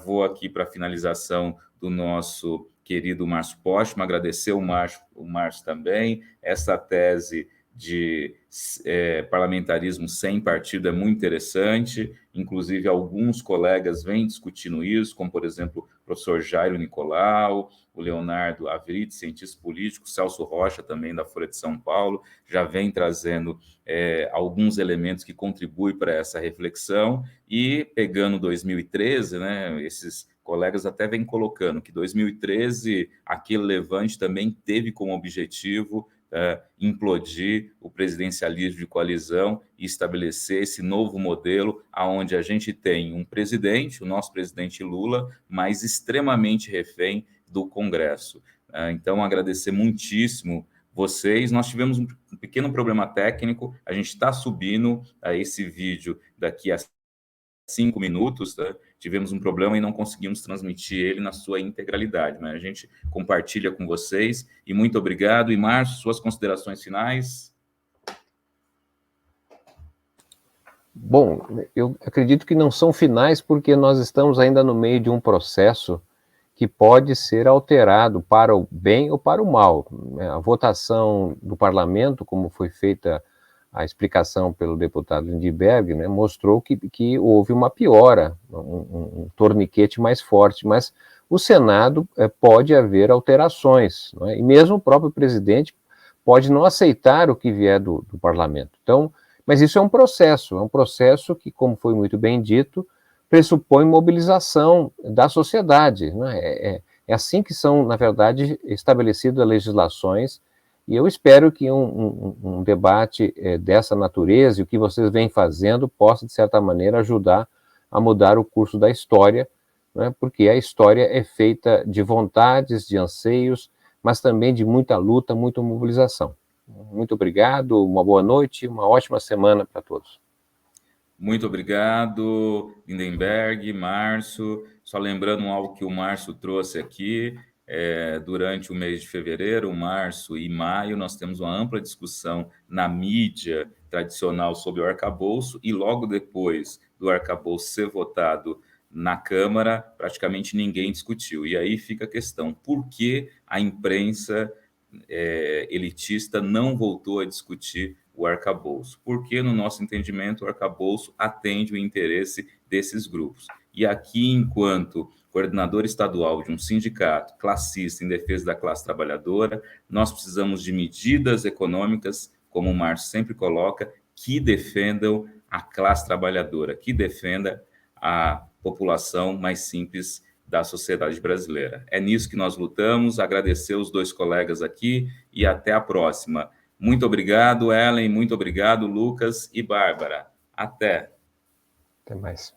Vou aqui para a finalização do nosso querido Márcio Postman, agradecer o Márcio também. Essa tese de parlamentarismo sem partido é muito interessante, inclusive alguns colegas vêm discutindo isso, como, por exemplo, o professor Jairo Nicolau, o Leonardo Avrit, cientista político, Celso Rocha, também da Folha de São Paulo, já vem trazendo alguns elementos que contribuem para essa reflexão, e pegando 2013, né, esses colegas até vêm colocando que 2013, aquele levante também teve como objetivo implodir o presidencialismo de coalizão e estabelecer esse novo modelo, onde a gente tem um presidente, o nosso presidente Lula, mas extremamente refém do Congresso. Então, agradecer muitíssimo vocês. Nós tivemos um pequeno problema técnico, a gente está subindo esse vídeo daqui a 5 minutos, tá? Tivemos um problema e não conseguimos transmitir ele na sua integralidade, mas a gente compartilha com vocês, e muito obrigado. E Márcio, suas considerações finais? Bom, eu acredito que não são finais, porque nós estamos ainda no meio de um processo que pode ser alterado para o bem ou para o mal. A votação do parlamento, como foi feita a explicação pelo deputado Lindbergh, né, mostrou que houve uma piora, um torniquete mais forte, mas o Senado pode haver alterações, né, e mesmo o próprio presidente pode não aceitar o que vier do parlamento. Então, mas isso é um processo que, como foi muito bem dito, pressupõe mobilização da sociedade, né? É assim que são, na verdade, estabelecidas legislações. E eu espero que um debate dessa natureza, e o que vocês vêm fazendo, possa, de certa maneira, ajudar a mudar o curso da história, né? Porque a história é feita de vontades, de anseios, mas também de muita luta, muita mobilização. Muito obrigado, uma boa noite, uma ótima semana para todos. Muito obrigado, Lindenberg, Márcio. Só lembrando algo que o Márcio trouxe aqui, durante o mês de fevereiro, março e maio, nós temos uma ampla discussão na mídia tradicional sobre o arcabouço, e logo depois do arcabouço ser votado na Câmara, praticamente ninguém discutiu. E aí fica a questão, por que a imprensa elitista não voltou a discutir o arcabouço? Porque, no nosso entendimento, o arcabouço atende o interesse desses grupos. E aqui, enquanto coordenador estadual de um sindicato classista em defesa da classe trabalhadora, nós precisamos de medidas econômicas, como o Márcio sempre coloca, que defendam a classe trabalhadora, que defenda a população mais simples da sociedade brasileira. É nisso que nós lutamos. Agradecer os dois colegas aqui e até a próxima. Muito obrigado, Ellen, muito obrigado, Lucas e Bárbara. Até. Até mais.